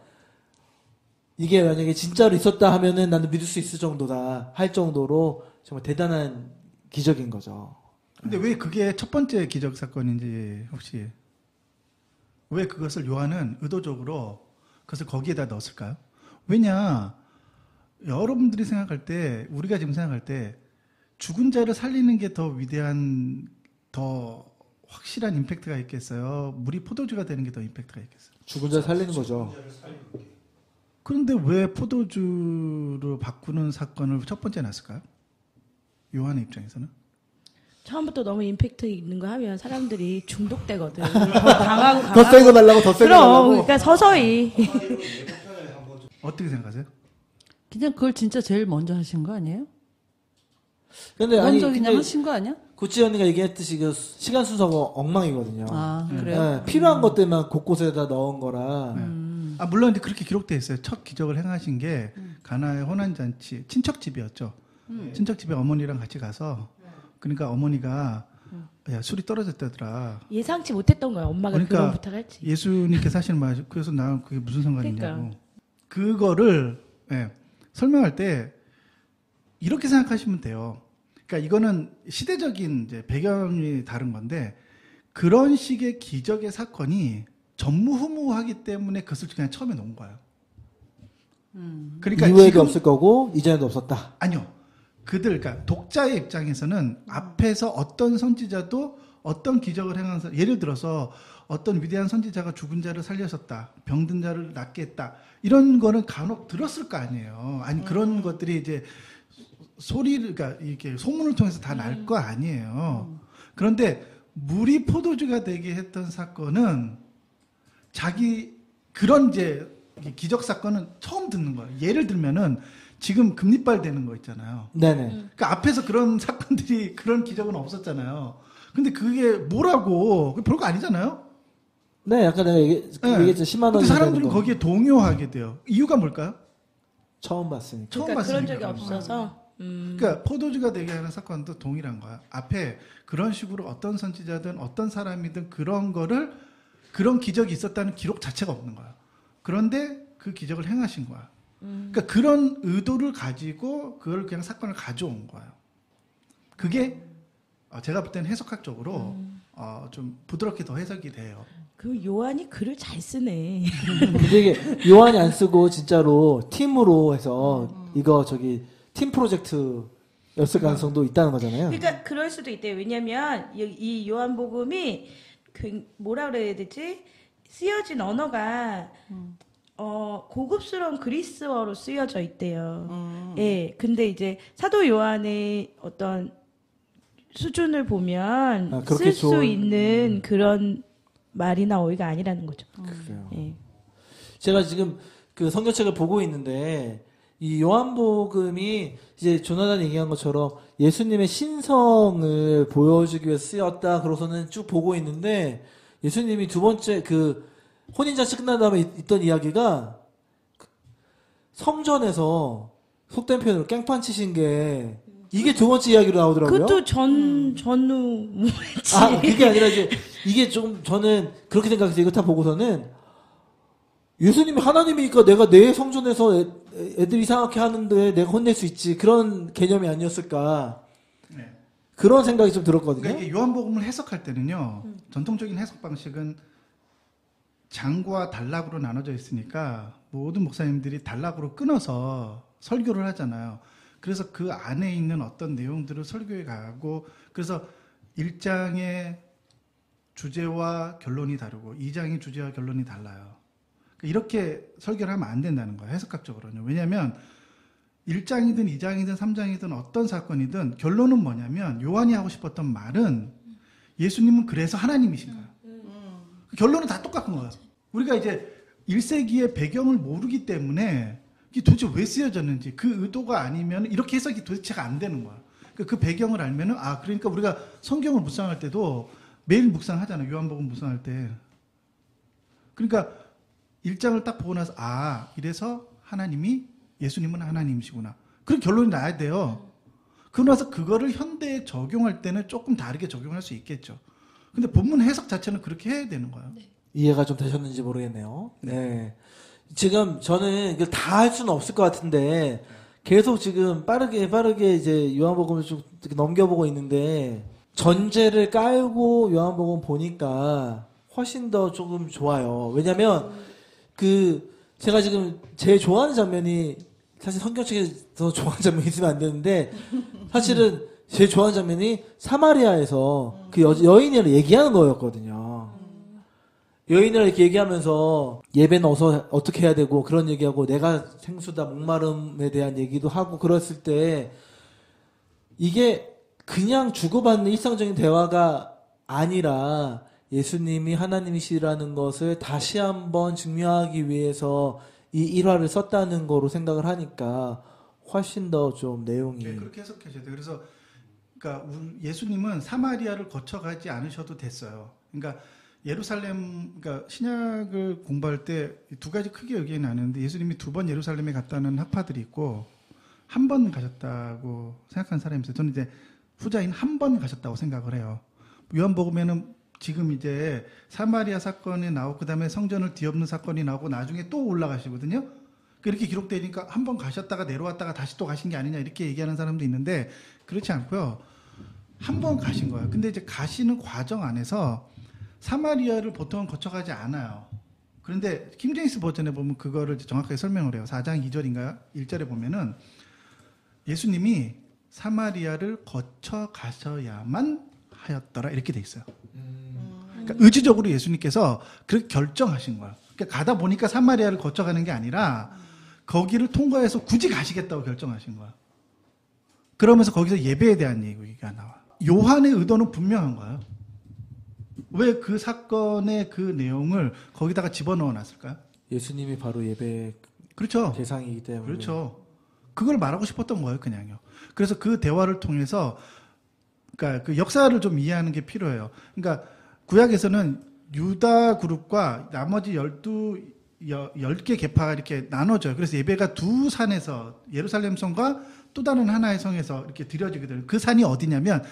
이게 만약에 진짜로 있었다 하면은 나는 믿을 수 있을 정도다 할 정도로 정말 대단한 기적인 거죠. 근데 왜 그게 첫 번째 기적 사건인지 혹시 왜 그것을 요한은 의도적으로 그것을 거기에다 넣었을까요? 왜냐, 여러분들이 생각할 때, 우리가 지금 생각할 때 죽은 자를 살리는 게 더 위대한, 더 확실한 임팩트가 있겠어요? 물이 포도주가 되는 게 더 임팩트가 있겠어요? 죽은 자 살리는 거죠. 그런데 왜 포도주로 바꾸는 사건을 첫 번째 놨을까요? 요한의 입장에서는? 처음부터 너무 임팩트 있는 거 하면 사람들이 중독되거든. 더 강하고 더 센 거 달라고 더 센 거 그럼 달라고. 그러니까 서서히. 어떻게 생각하세요? 그냥 그걸 진짜 제일 먼저 하신 거 아니에요? 근데 먼저 그냥 근데 하신 거 아니야? 구찌 언니가 얘기했듯이 그 시간 순서가 엉망이거든요. 아, 그래요? 네, 필요한 것들만 곳곳에다 넣은 거라. 물론 이제 그렇게 기록되어 있어요. 첫 기적을 행하신 게 가나의 혼인잔치, 친척집이었죠. 친척집에 어머니랑 같이 가서, 그러니까 어머니가 야, 술이 떨어졌다더라. 예상치 못했던 거야. 엄마가 그러니까 그런 부탁할지. 예수님께서 하시는 말, 그래서 나 그게 무슨 상관이냐고. 그러니까. 그거를 설명할 때 이렇게 생각하시면 돼요. 그러니까 이거는 시대적인 이제 배경이 다른 건데, 그런 식의 기적의 사건이 전무후무하기 때문에 그것을 그냥 처음에 놓은 거예요. 그러니까 이후에도 없을 거고 이전에도 없었다. 아니요. 그러니까 독자의 입장에서는 앞에서 어떤 선지자도 어떤 기적을 행하면서, 예를 들어서 어떤 위대한 선지자가 죽은 자를 살렸었다, 병든 자를 낫게 했다, 이런 거는 간혹 들었을 거 아니에요. 아니 그런 것들이 이제 소리를, 그러니까 이렇게 소문을 통해서 다 날 거 아니에요. 그런데 물이 포도주가 되게 했던 사건은 그런 이제 기적 사건은 처음 듣는 거예요. 예를 들면은 지금 금리빨 되는 거 있잖아요. 네네. 그러니까 앞에서 그런 사건들이, 그런 기적은 없었잖아요. 근데 그게 뭐라고, 별거 아니잖아요. 네, 아까 내가 얘기했죠. 10만 원. 근데 사람들은 거기에 동요하게 돼요. 이유가 뭘까요? 처음 봤으니까. 처음 그러니까 그런 봤으니까. 적이 없어서. 그러니까 포도주가 되게 하는 사건도 동일한 거야. 앞에 그런 식으로 어떤 선지자든 어떤 사람이든 그런 거를, 그런 기적이 있었다는 기록 자체가 없는 거야. 그런데 그 기적을 행하신 거야. 그러니까 그런 의도를 가지고 그걸 그냥 사건을 가져온 거예요. 그게 제가 볼 때는 해석학적으로 좀 부드럽게 더 해석이 돼요. 그 요한이 글을 잘 쓰네. 근데 이게 요한이 안 쓰고 진짜로 팀으로 해서 이거 팀 프로젝트였을 가능성도 있다는 거잖아요. 그러니까 그럴 수도 있대요. 왜냐면 이 요한복음이 뭐라 그래야 되지? 쓰여진 언어가 고급스러운 그리스어로 쓰여져 있대요. 예. 근데 이제 사도 요한의 어떤 수준을 보면 그렇게 쓸 수 있는 그런 말이나 어휘가 아니라는 거죠. 그래요. 예. 제가 지금 그 성경책을 보고 있는데 이 요한복음이 이제 조나단 얘기한 것처럼 예수님의 신성을 보여주기 위해서 쓰였다. 그러고서는 쭉 보고 있는데 예수님이 두 번째 그 혼인잔치 끝난 다음에 있던 이야기가 성전에서 속된 표현으로 깽판 치신 게 이게 두 번째 이야기로 나오더라고요. 그것도 전후 뭐였지? 아, 그게 아니라 이게 좀 저는 그렇게 생각해서 이거 다 보고서는 예수님이 하나님이니까 내가 내 성전에서 애들 이상하게 하는데 내가 혼낼 수 있지. 그런 개념이 아니었을까. 네. 그런 생각이 좀 들었거든요. 그러니까 이게 요한복음을 해석할 때는요. 전통적인 해석 방식은 장과 단락으로 나눠져 있으니까 모든 목사님들이 단락으로 끊어서 설교를 하잖아요. 그래서 그 안에 있는 어떤 내용들을 설교해 가고 그래서 1장의 주제와 결론이 다르고 2장의 주제와 결론이 달라요. 이렇게 설교를 하면 안 된다는 거예요. 해석학적으로는. 왜냐하면 1장이든 2장이든 3장이든 어떤 사건이든 결론은 뭐냐면 요한이 하고 싶었던 말은 예수님은 그래서 하나님이신 거예요. 결론은 다 똑같은 거예요. 우리가 이제 1세기의 배경을 모르기 때문에 이게 도대체 왜 쓰여졌는지 그 의도가 아니면 이렇게 해석이 도대체가 안 되는 거야. 그 배경을 알면은 그러니까 우리가 성경을 묵상할 때도 매일 묵상하잖아요. 요한복음 묵상할 때. 그러니까 1장을 딱 보고 나서 이래서 예수님은 하나님이시구나. 그런 결론이 나야 돼요. 그러고 나서 그거를 현대에 적용할 때는 조금 다르게 적용할 수 있겠죠. 근데 본문 해석 자체는 그렇게 해야 되는 거예요. 네. 이해가 좀 되셨는지 모르겠네요. 네. 지금 저는 이걸 다 할 수는 없을 것 같은데 계속 지금 빠르게 이제 요한복음을 좀 넘겨보고 있는데 전제를 깔고 요한복음 보니까 훨씬 더 조금 좋아요. 왜냐면 제가 지금 제일 좋아하는 장면이 사실 성경책에서 좋아하는 장면이 있으면 안 되는데 사실은 제일 좋아하는 장면이 사마리아에서 그 여인이랑 얘기하는 거였거든요. 여인이랑 이렇게 얘기하면서 예배는 어떻게 해야 되고 그런 얘기하고 내가 생수다 목마름에 대한 얘기도 하고 그랬을 때 이게 그냥 주고받는 일상적인 대화가 아니라 예수님이 하나님이시라는 것을 다시 한번 증명하기 위해서 이 일화를 썼다는 거로 생각을 하니까 훨씬 더 좀 내용이 네, 그렇게 해석하셔야 돼요. 그래서 그러니까 예수님은 사마리아를 거쳐가지 않으셔도 됐어요. 그러니까 그러니까 신약을 공부할 때 두 가지 크게 의견이 나는데 예수님이 2번 예루살렘에 갔다는 학파들이 있고 한 번 가셨다고 생각하는 사람이 있어요. 저는 이제 후자인 한 번 가셨다고 생각을 해요. 요한복음에는 지금 이제 사마리아 사건이 나오고 그다음에 성전을 뒤엎는 사건이 나오고 나중에 또 올라가시거든요. 이렇게 기록되니까 한 번 가셨다가 내려왔다가 다시 또 가신 게 아니냐 이렇게 얘기하는 사람도 있는데 그렇지 않고요. 한 번 가신 거예요. 근데 이제 가시는 과정 안에서 사마리아를 보통은 거쳐가지 않아요. 그런데 킹제임스 버전에 보면 그거를 정확하게 설명을 해요. 4장 2절인가요? 1절에 보면은 예수님이 사마리아를 거쳐 가셔야만 하였더라 이렇게 돼 있어요. 그러니까 의지적으로 예수님께서 그렇게 결정하신 거예요. 그러니까 가다 보니까 사마리아를 거쳐가는 게 아니라 거기를 통과해서 굳이 가시겠다고 결정하신 거예요. 그러면서 거기서 예배에 대한 얘기가 나와. 요한의 의도는 분명한 거예요. 왜 그 사건의 그 내용을 거기다가 집어넣어 놨을까요? 예수님이 바로 예배 그렇죠. 대상이기 때문에 그렇죠. 그걸 말하고 싶었던 거예요, 그냥요. 그래서 그 대화를 통해서 그러니까 그 역사를 좀 이해하는 게 필요해요. 그러니까 구약에서는 유다 그룹과 나머지 10개 계파가 이렇게 나눠져요. 그래서 예배가 두 산에서 예루살렘 성과 또 다른 하나의 성에서 이렇게 드려지거든요. 그 산이 어디냐면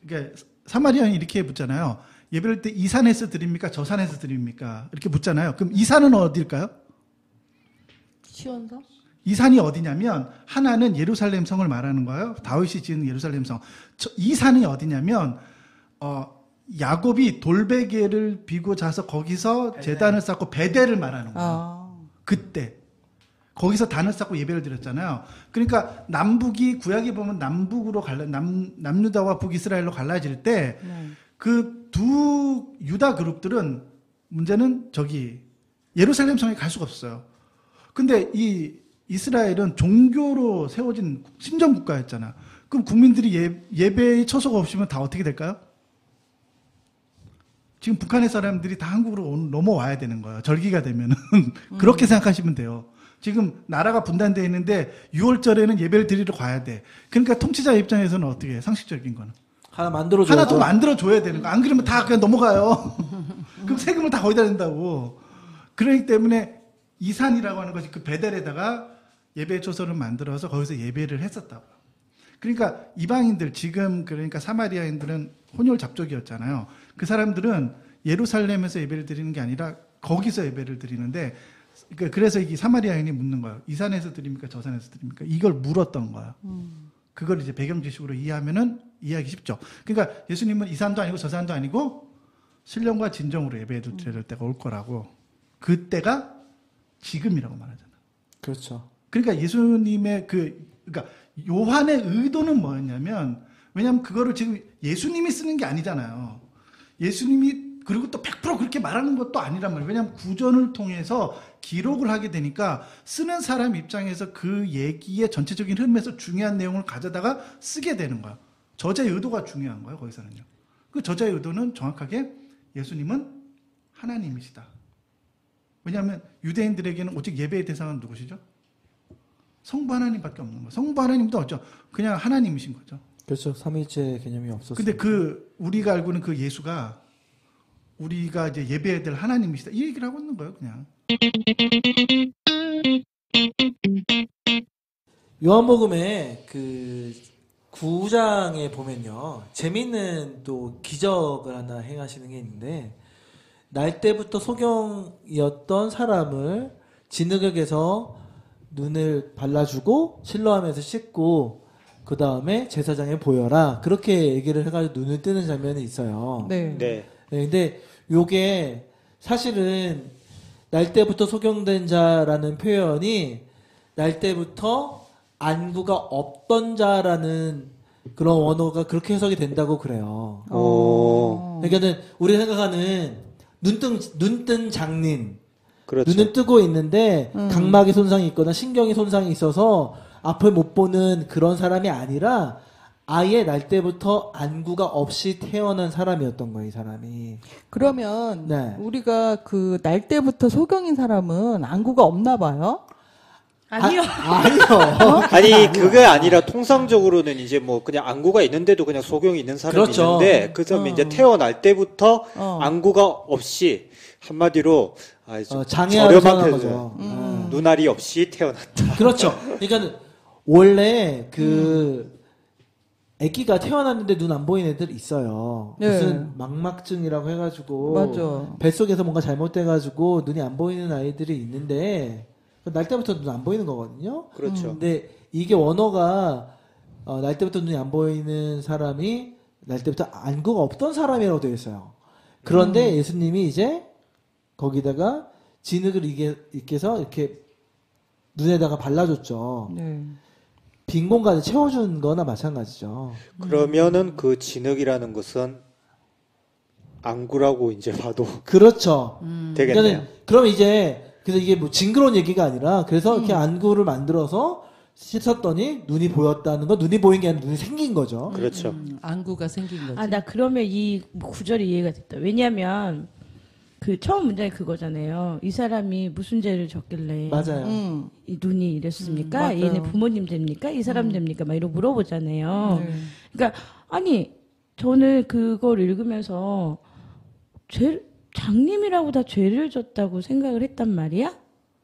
그러니까 사마리아인이 이렇게 묻잖아요. 예배를 때 이 산에서 드립니까? 저 산에서 드립니까? 이렇게 묻잖아요. 그럼 이 산은 어디일까요? 시원성? 이 산이 어디냐면 하나는 예루살렘 성을 말하는 거예요. 다윗이 지은 예루살렘 성. 이 산이 어디냐면 야곱이 돌베개를 비고 자서 거기서 제단을 쌓고 베델을 말하는 거예요. 그때 거기서 단을 쌓고 예배를 드렸잖아요. 그러니까 남북이 구약에 보면 남북으로 남유다와 북이스라엘로 갈라질 때 그 두 유다 그룹들은 문제는 예루살렘 성에 갈 수가 없어요. 근데 이 이스라엘은 종교로 세워진 신정 국가였잖아. 그럼 국민들이 예배의 처소가 없으면 다 어떻게 될까요? 지금 북한의 사람들이 다 한국으로 넘어와야 되는 거예요. 절기가 되면은. 그렇게 생각하시면 돼요. 지금 나라가 분단되어 있는데 6월절에는 예배를 드리러 가야 돼. 그러니까 통치자 입장에서는 어떻게 해? 상식적인 거는. 하나 만들어줘야 하나 더 만들어줘야 되는 거. 안 그러면 다 그냥 넘어가요. 그럼 세금을 다 거기다 낸다고. 그렇기 때문에 이산이라고 하는 것이 그 베델에다가 예배 초소를 만들어서 거기서 예배를 했었다고. 그러니까 이방인들 지금 그러니까 사마리아인들은 혼혈 잡족이었잖아요. 그 사람들은 예루살렘에서 예배를 드리는 게 아니라 거기서 예배를 드리는데 그래서 이 사마리아인이 묻는 거예요. 이 산에서 드립니까? 저 산에서 드립니까? 이걸 물었던 거예요. 그걸 이제 배경 지식으로 이해하면은 이해하기 쉽죠. 그러니까 예수님은 이 산도 아니고 저 산도 아니고 신령과 진정으로 예배를 드릴 때가 올 거라고. 그때가 지금이라고 말하잖아요. 그렇죠. 그러니까 예수님의 그러니까 요한의 의도는 뭐였냐면, 왜냐하면 그거를 지금 예수님이 쓰는 게 아니잖아요. 예수님이 그리고 또 100% 그렇게 말하는 것도 아니란 말이에요. 왜냐하면 구전을 통해서 기록을 하게 되니까 쓰는 사람 입장에서 그 얘기의 전체적인 흐름에서 중요한 내용을 가져다가 쓰게 되는 거예요. 저자의 의도가 중요한 거예요. 거기서는요. 그 저자의 의도는 정확하게 예수님은 하나님이시다. 왜냐하면 유대인들에게는 오직 예배의 대상은 누구시죠? 성부 하나님밖에 없는 거예요. 성부 하나님도 어쩌 그냥 하나님이신 거죠. 그렇죠. 삼위일체 개념이 없었어요. 근데 우리가 알고 있는 그 예수가 우리가 이제 예배해야 될 하나님이시다. 이 얘기를 하고 있는 거예요, 그냥. 요한복음의 그 9장에 보면요. 재밌는 또 기적을 하나 행하시는 게 있는데, 날 때부터 소경이었던 사람을 진흙에게서 눈을 발라주고 실로하면서 씻고 그 다음에 제사장에 보여라. 그렇게 얘기를 해가지고 눈을 뜨는 장면이 있어요. 네. 네. 네, 근데 요게 사실은 날 때부터 소경된 자라는 표현이 날 때부터 안구가 없던 자라는 그런 원어가 그렇게 해석이 된다고 그래요. 그러니까는 우리 생각하는 눈뜬 장님, 그렇죠. 눈은 뜨고 있는데 각막에 손상이 있거나 신경이 손상이 있어서 앞을 못 보는 그런 사람이 아니라 아예 날 때부터 안구가 없이 태어난 사람이었던 거예요, 이 사람이. 그러면 네. 우리가 그 날 때부터 소경인 사람은 안구가 없나 봐요? 아니요. 아니요. 아니 그게 아니라 통상적으로는 이제 뭐 그냥 안구가 있는데도 그냥 소경이 있는 사람이 그렇죠. 있는데 그 사람이 이제 태어날 때부터 어. 안구가 없이 한마디로 좀 장애아를 태어난 저렴한 거죠. 눈알이 없이 태어났다. 그렇죠. 그러니까 원래 애기가 태어났는데 눈 안 보이는 애들 있어요. 네. 무슨 망막증이라고 해가지고 맞아. 뱃속에서 뭔가 잘못돼가지고 눈이 안 보이는 아이들이 있는데 날 때부터 눈 안 보이는 거거든요. 그렇죠. 근데 이게 원어가 날 때부터 눈이 안 보이는 사람이 날 때부터 안구가 없던 사람이라고 되어 있어요. 그런데 예수님이 이제 거기다가 진흙을 익혀서 이렇게 눈에다가 발라줬죠. 네. 빈 공간을 채워준 거나 마찬가지죠. 그러면은 그 진흙이라는 것은 안구라고 이제 봐도 그렇죠. 되겠네요. 그럼 이제 그래서 이게 뭐 징그러운 얘기가 아니라 그래서 이렇게 안구를 만들어서 씻었더니 눈이 보였다는 건 눈이 보인 게 아니라 눈이 생긴 거죠. 그렇죠. 안구가 생긴 거지. 아, 나 그러면 이 구절이 이해가 됐다. 왜냐면 그 처음 문장이 그거잖아요. 이 사람이 무슨 죄를 졌길래 맞아요. 이 눈이 이랬습니까? 맞아요. 얘네 부모님 됩니까? 이 사람 됩니까? 막 이러고 물어보잖아요. 네. 그러니까 아니 저는 그걸 읽으면서 장님이라고 다 죄를 졌다고 생각을 했단 말이야?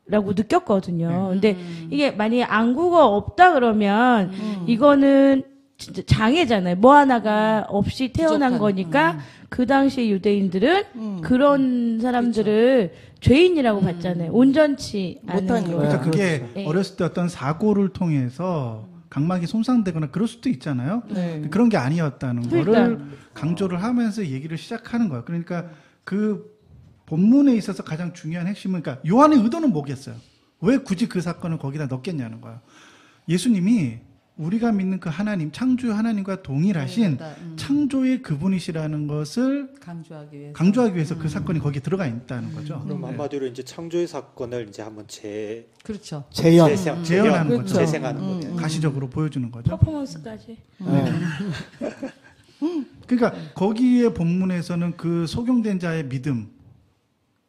라고 느꼈거든요. 근데 이게 만약에 안구가 없다 그러면 이거는 진짜 장애잖아요. 뭐 하나가 없이 태어난 부족한, 거니까 그 당시 유대인들은 그런 사람들을 죄인이라고 봤잖아요. 온전치 못한 않은 거예요. 그러니까 네, 그게 그렇죠. 네. 어렸을 때 어떤 사고를 통해서 각막이 손상되거나 그럴 수도 있잖아요. 네. 그런 게 아니었다는 그러니까. 거를 강조를 하면서 얘기를 시작하는 거예요. 그러니까 그 본문에 있어서 가장 중요한 핵심은, 그러니까 요한의 의도는 뭐겠어요? 왜 굳이 그 사건을 거기다 넣겠냐는 거예요. 예수님이 우리가 믿는 그 하나님, 창조의 하나님과 동일하신 창조의 그분이시라는 것을 강조하기 위해서. 그 사건이 거기에 들어가 있다는 거죠. 그럼 네. 한마디로 이제 창조의 사건을 이제 한번 그렇죠. 재현. 재현하는 그렇죠. 거죠. 재생하는 거네요. 가시적으로 보여주는 거죠. 퍼포먼스까지. 네. 그러니까 거기에 본문에서는 그 소경된 자의 믿음,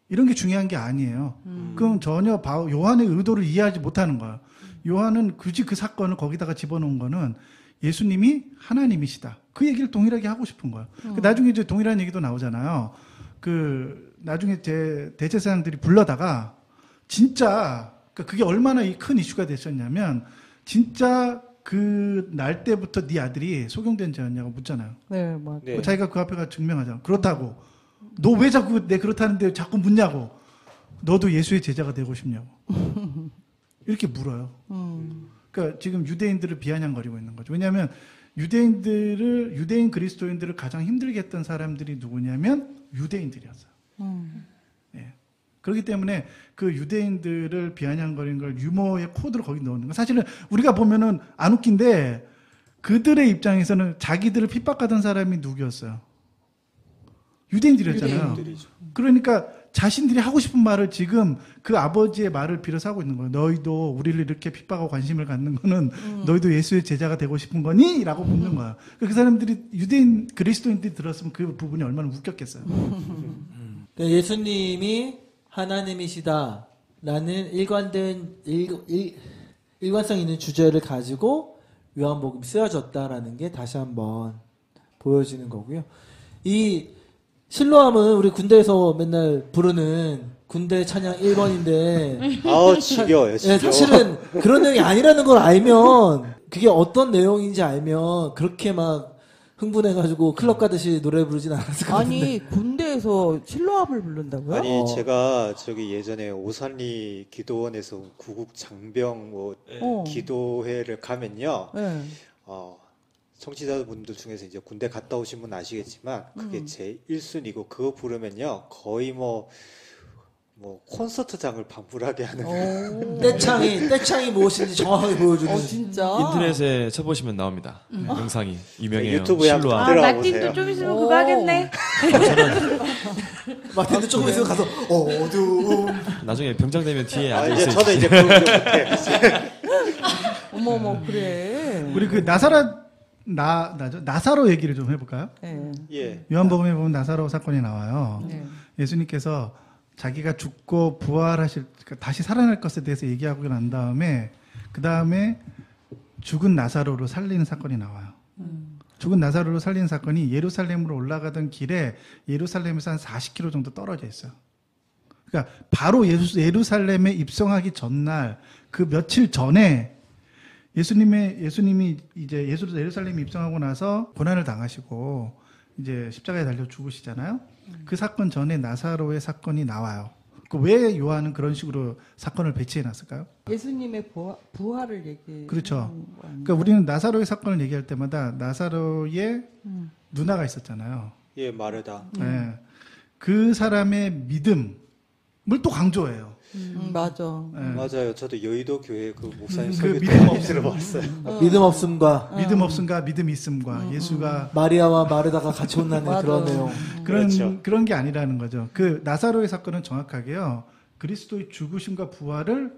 이런 게 중요한 게 아니에요. 그럼 전혀 요한의 의도를 이해하지 못하는 거예요. 요한은 굳이 그 사건을 거기다가 집어넣은 거는 예수님이 하나님이시다. 그 얘기를 동일하게 하고 싶은 거예요. 나중에 이제 동일한 얘기도 나오잖아요. 나중에 대제사장들이 불러다가 진짜 그게 얼마나 큰 이슈가 됐었냐면 진짜 그 날 때부터 네 아들이 소경된 자였냐고 묻잖아요. 네, 맞아요. 네. 자기가 그 앞에 가 증명하잖아. 그렇다고. 너 왜 자꾸 내 그렇다는데 자꾸 묻냐고. 너도 예수의 제자가 되고 싶냐고. 이렇게 물어요. 그러니까 지금 유대인들을 비아냥거리고 있는 거죠. 왜냐하면 유대인 그리스도인들을 가장 힘들게 했던 사람들이 누구냐면 유대인들이었어요. 예. 그렇기 때문에 그 유대인들을 비아냥거리는 걸 유머의 코드를 거기 넣는 거. 사실은 우리가 보면은 안 웃긴데 그들의 입장에서는 자기들을 핍박하던 사람이 누구였어요? 유대인들이었잖아요. 유대인들이죠. 그러니까 자신들이 하고 싶은 말을 지금 그 아버지의 말을 빌어서 하고 있는 거예요. 너희도 우리를 이렇게 핍박하고 관심을 갖는 거는 너희도 예수의 제자가 되고 싶은 거니? 라고 묻는 거야. 그 사람들이 유대인 그리스도인들이 들었으면 그 부분이 얼마나 웃겼겠어요. 그러니까 예수님이 하나님이시다라는 일관성 있는 주제를 가지고 요한복음이 쓰여졌다라는 게 다시 한번 보여지는 거고요. 이 실로암은 우리 군대에서 맨날 부르는 군대 찬양 1번인데 아우 지겨워요. 지겨워. 사실은 그런 내용이 아니라는 걸 알면 그게 어떤 내용인지 알면 그렇게 막 흥분해가지고 클럽 가듯이 노래 부르진 않았을 것 같은데. 아니 군대에서 실로암을 부른다고요? 아니 제가 저기 예전에 오산리 기도원에서 구국 장병 기도회를 가면요. 네. 청취자분들 중에서 이제 군대 갔다 오신 분 아시겠지만 그게 제 1순위고 그거 부르면요 거의 뭐 콘서트장을 방불하게 하는 떼창이 무엇인지 정확하게 보여주는. 진짜? 인터넷에 쳐보시면 나옵니다. 영상이 유명해요. 유튜브에 한번 실로암. 들어가 마틴도 보세요. 좀 있으면 그거 하겠네. 마틴도 조금 있으면 가서 어두움. 나중에 병장 되면 뒤에 앉아 이제 있어요. 저는 이제 그런 거 못해요. 어머머 그래. 우리 그 나사로 얘기를 좀 해볼까요? 네. 예. 요한복음에 보면 나사로 사건이 나와요. 네. 예수님께서 자기가 죽고 그러니까 다시 살아날 것에 대해서 얘기하고 난 다음에 그 다음에 죽은 나사로를 살리는 사건이 나와요. 죽은 나사로를 살리는 사건이 예루살렘으로 올라가던 길에 예루살렘에서 한 40km 정도 떨어져 있어요. 그러니까 바로 예루살렘에 입성하기 전날 그 며칠 전에 예수님이 이제 예루살렘에 입성하고 나서 고난을 당하시고 이제 십자가에 달려 죽으시잖아요. 그 사건 전에 나사로의 사건이 나와요. 왜 요한은 그런 식으로 사건을 배치해 놨을까요? 예수님의 부활을 얘기. 그렇죠. 그러니까 우리는 나사로의 사건을 얘기할 때마다 나사로의 누나가 있었잖아요. 예, 마르다. 네. 그 사람의 믿음을 또 강조해요. 맞아. 네. 맞아요. 저도 여의도 교회 그 목사님 그 설교 믿음 많이 들어봤어요. 믿음 없음과 믿음 없음과 믿음 있음과 예수가 마리아와 마르다가 같이 혼나는 맞아. 그런 내용. 그렇죠. 그런 게 아니라는 거죠. 그 나사로의 사건은 정확하게요. 그리스도의 죽으심과 부활을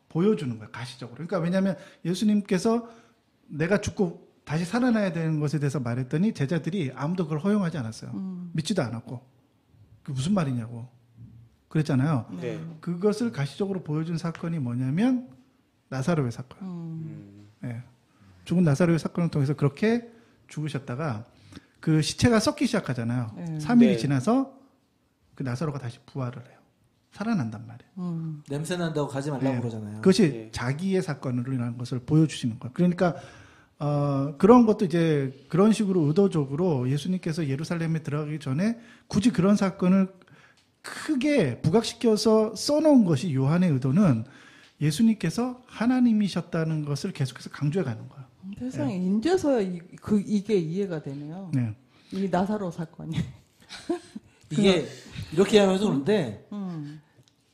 보여주는 거예요. 가시적으로. 그러니까 왜냐하면 예수님께서 내가 죽고 다시 살아나야 되는 것에 대해서 말했더니 제자들이 아무도 그걸 허용하지 않았어요. 믿지도 않았고. 그 무슨 말이냐고. 그랬잖아요. 네. 그것을 가시적으로 보여준 사건이 뭐냐면 나사로의 사건. 네. 죽은 나사로의 사건을 통해서 그렇게 죽으셨다가 그 시체가 썩기 시작하잖아요. 3일이 네. 지나서 그 나사로가 다시 부활을 해요. 살아난단 말이에요. 냄새 난다고 가지 말라고 네. 그러잖아요. 그것이 네. 자기의 사건으로 인한 것을 보여주시는 거예요. 그러니까 그런 것도 이제 그런 식으로 의도적으로 예수님께서 예루살렘에 들어가기 전에 굳이 그런 사건을 크게 부각시켜서 써놓은 것이 요한의 의도는 예수님께서 하나님이셨다는 것을 계속해서 강조해 가는 거예요. 세상에 인제서야 이게 이해가 되네요. 네. 이 나사로 사건이. 이게 이렇게 하면서 그런데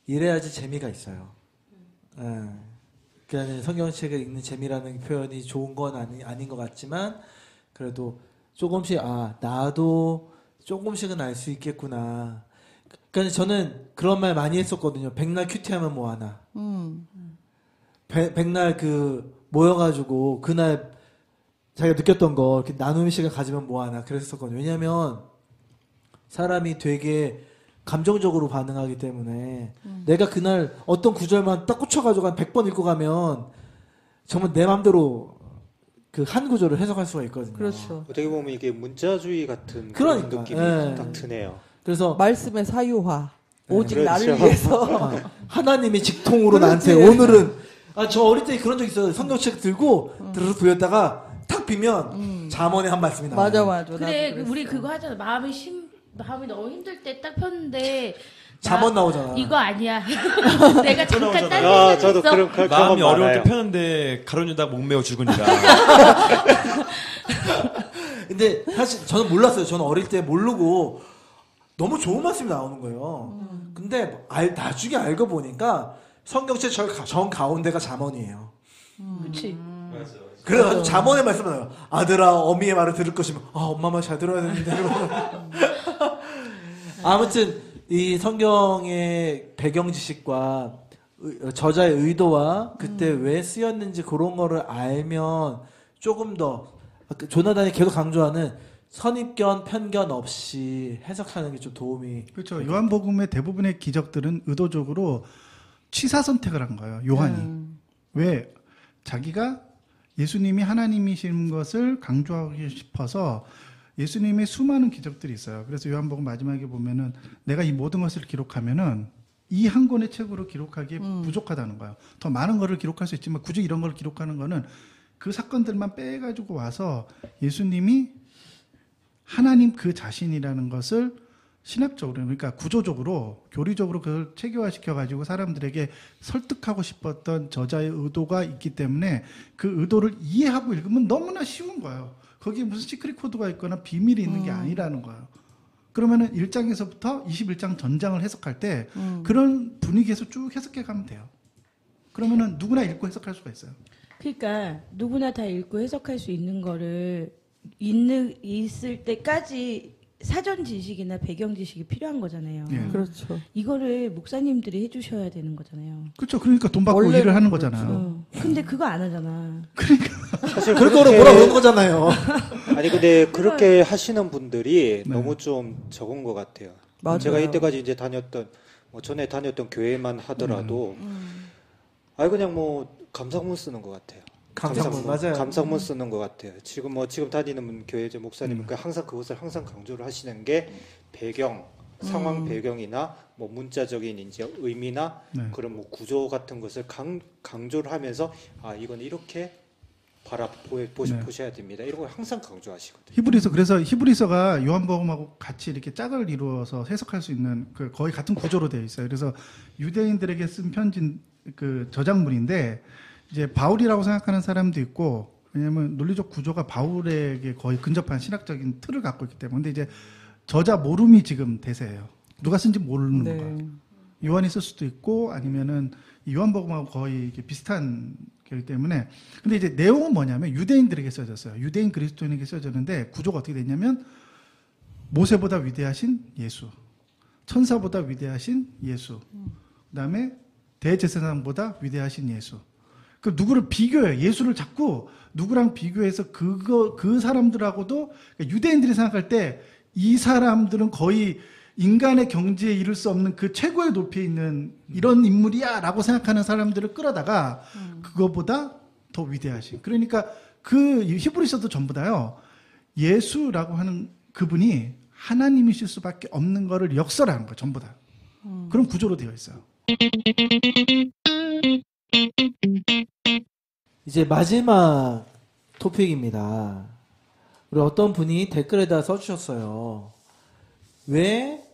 이래야지 재미가 있어요. 그러니까 성경책을 읽는 재미라는 표현이 좋은 건 아닌 것 같지만 그래도 조금씩 나도 조금씩은 알 수 있겠구나. 그러니까 저는 그런 말 많이 했었거든요. 백날 큐티하면 뭐하나. 백날 모여가지고 그날 자기가 느꼈던 거 이렇게 나눔의 시간 가지면 뭐하나 그랬었거든요. 왜냐하면 사람이 되게 감정적으로 반응하기 때문에 내가 그날 어떤 구절만 딱 꽂혀가지고 한 100번 읽고 가면 정말 내 마음대로 그 한 구절을 해석할 수가 있거든요. 그렇죠. 어떻게 보면 이게 문자주의 같은 그러니까, 그런 느낌이 예. 딱 드네요. 그래서 말씀의 사유화. 오직 그렇죠. 나를 위해서. 하나님이 직통으로 그렇지. 나한테 오늘은 저 어릴 때 그런 적 있어요. 성경책 들고 드르륵 보였다가 탁 비면 잠언의 한 말씀이 나와요. 맞아, 맞아. 나도 그래 그랬어. 우리 그거 하잖아. 마음이 너무 힘들 때 딱 폈는데 잠언 나오잖아. 이거 아니야. 내가 잠깐 딴 아, 생각했어. 저도 그런 마음이 경험 어려울 때 많아요. 펴는데 가로유다 목매어 죽으니라. 근데 사실 저는 몰랐어요. 저는 어릴 때 모르고 너무 좋은 말씀이 나오는 거예요. 근데 나중에 알고 보니까 성경책 정 가운데가 잠언이에요. 그렇지. 그래가지고 잠언의 말씀을 나요. 아들아 어미의 말을 들을 것이면 엄마 말 잘 들어야 되는데. 아무튼 이 성경의 배경 지식과 저자의 의도와 그때 왜 쓰였는지 그런 거를 알면 조금 더 조나단이 계속 강조하는 선입견, 편견 없이 해석하는 게 좀 도움이. 그렇죠. 요한복음의 대부분의 기적들은 의도적으로 취사 선택을 한 거예요. 요한이. 왜? 자기가 예수님이 하나님이신 것을 강조하고 싶어서 예수님의 수많은 기적들이 있어요. 그래서 요한복음 마지막에 보면은 내가 이 모든 것을 기록하면은 이 한 권의 책으로 기록하기에 부족하다는 거예요. 더 많은 거를 기록할 수 있지만 굳이 이런 걸 기록하는 거는 그 사건들만 빼가지고 와서 예수님이 하나님 그 자신이라는 것을 신학적으로, 그러니까 구조적으로, 교리적으로 그걸 체계화시켜가지고 사람들에게 설득하고 싶었던 저자의 의도가 있기 때문에 그 의도를 이해하고 읽으면 너무나 쉬운 거예요. 거기에 무슨 시크릿 코드가 있거나 비밀이 있는 게 아니라는 거예요. 그러면은 1장에서부터 21장 전장을 해석할 때 그런 분위기에서 쭉 해석해 가면 돼요. 그러면은 누구나 읽고 해석할 수가 있어요. 그러니까 누구나 다 읽고 해석할 수 있는 거를 있을 때까지 사전 지식이나 배경 지식이 필요한 거잖아요. 예. 그렇죠. 이거를 목사님들이 해주셔야 되는 거잖아요. 그렇죠. 그러니까 돈 받고 원래는 일을 하는 그렇죠. 거잖아요. 근데 그거 안 하잖아. 사실 그럴 거로 뭐라 그런 거잖아요. 아니 근데 그렇게 하시는 분들이 네. 너무 좀 적은 것 같아요. 맞아요. 제가 이때까지 이제 전에 다녔던 교회만 하더라도 그냥 뭐 감상문 쓰는 것 같아요. 감상문, 맞아요. 감상문 쓰는 것 같아요. 지금 다니는 교회 이제 목사님은 항상 그것을 항상 강조를 하시는 게 배경, 상황 배경이나 뭐 문자적인 이제 의미나 네. 그런 뭐 구조 같은 것을 강조를 하면서 이건 이렇게 보셔야 됩니다. 이런 걸 항상 강조하시거든요. 그래서 히브리서가 요한복음하고 같이 이렇게 짝을 이루어서 해석할 수 있는 그 거의 같은 구조로 되어 있어요. 그래서 유대인들에게 쓴 편지 그 저작물인데 이제 바울이라고 생각하는 사람도 있고, 왜냐면 논리적 구조가 바울에게 거의 근접한 신학적인 틀을 갖고 있기 때문에. 근데 이제 저자 모름이 지금 대세예요. 누가 쓴지 모르는 네. 거예요. 요한이 쓸 수도 있고 아니면은 요한복음하고 거의 이렇게 비슷한 거기 때문에. 근데 이제 내용은 뭐냐면 유대인들에게 써졌어요. 유대인 그리스도인에게 써졌는데 구조가 어떻게 됐냐면 모세보다 위대하신 예수, 천사보다 위대하신 예수, 그다음에 대제사장보다 위대하신 예수. 그 누구를 비교해요. 예수를 자꾸 누구랑 비교해서 그 사람들하고도, 그러니까 유대인들이 생각할 때 이 사람들은 거의 인간의 경지에 이를 수 없는 그 최고의 높이에 있는 이런 인물이야라고 생각하는 사람들을 끌어다가 그거보다 더 위대하신. 그러니까 그 히브리서도 전부 다요. 예수라고 하는 그분이 하나님이실 수밖에 없는 거를 역설하는 거예요. 전부 다. 그런 구조로 되어 있어요. 이제 마지막 토픽입니다. 우리 어떤 분이 댓글에다 써주셨어요. 왜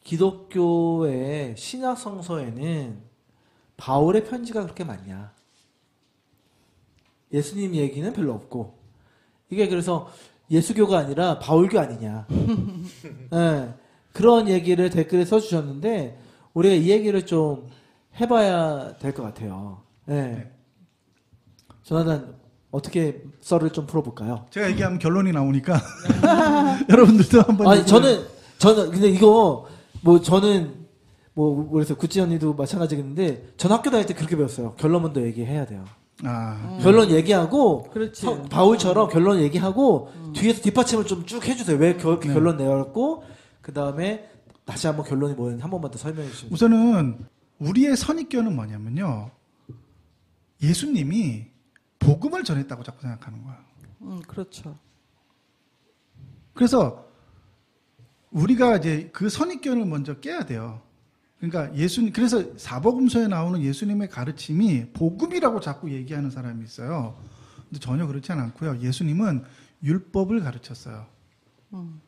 기독교의 신약 성서에는 바울의 편지가 그렇게 많냐? 예수님 얘기는 별로 없고. 이게 그래서 예수교가 아니라 바울교 아니냐? 네, 그런 얘기를 댓글에 써주셨는데 우리가 이 얘기를 좀 해봐야 될 것 같아요. 네. 조나단 어떻게 썰을 좀 풀어볼까요? 제가 얘기하면 결론이 나오니까 여러분들도 한번. 아니 저는 근데 이거 저는 그래서 구찌 언니도 마찬가지겠는데 전 학교 다닐 때 그렇게 배웠어요. 결론 먼저 얘기해야 돼요. 결론 얘기하고 그렇지. 바울처럼 결론 얘기하고 뒤에서 뒷받침을 좀 쭉 해주세요. 왜 결론 내었고 그 다음에 다시 한번 결론이 뭐였는지 한 번만 더 설명해 주시면. 우선은 우리의 선입견은 뭐냐면요. 예수님이 복음을 전했다고 자꾸 생각하는 거예요. 그렇죠. 그래서 우리가 이제 그 선입견을 먼저 깨야 돼요. 그러니까 그래서 사복음서에 나오는 예수님의 가르침이 복음이라고 자꾸 얘기하는 사람이 있어요. 근데 전혀 그렇지 않고요. 예수님은 율법을 가르쳤어요.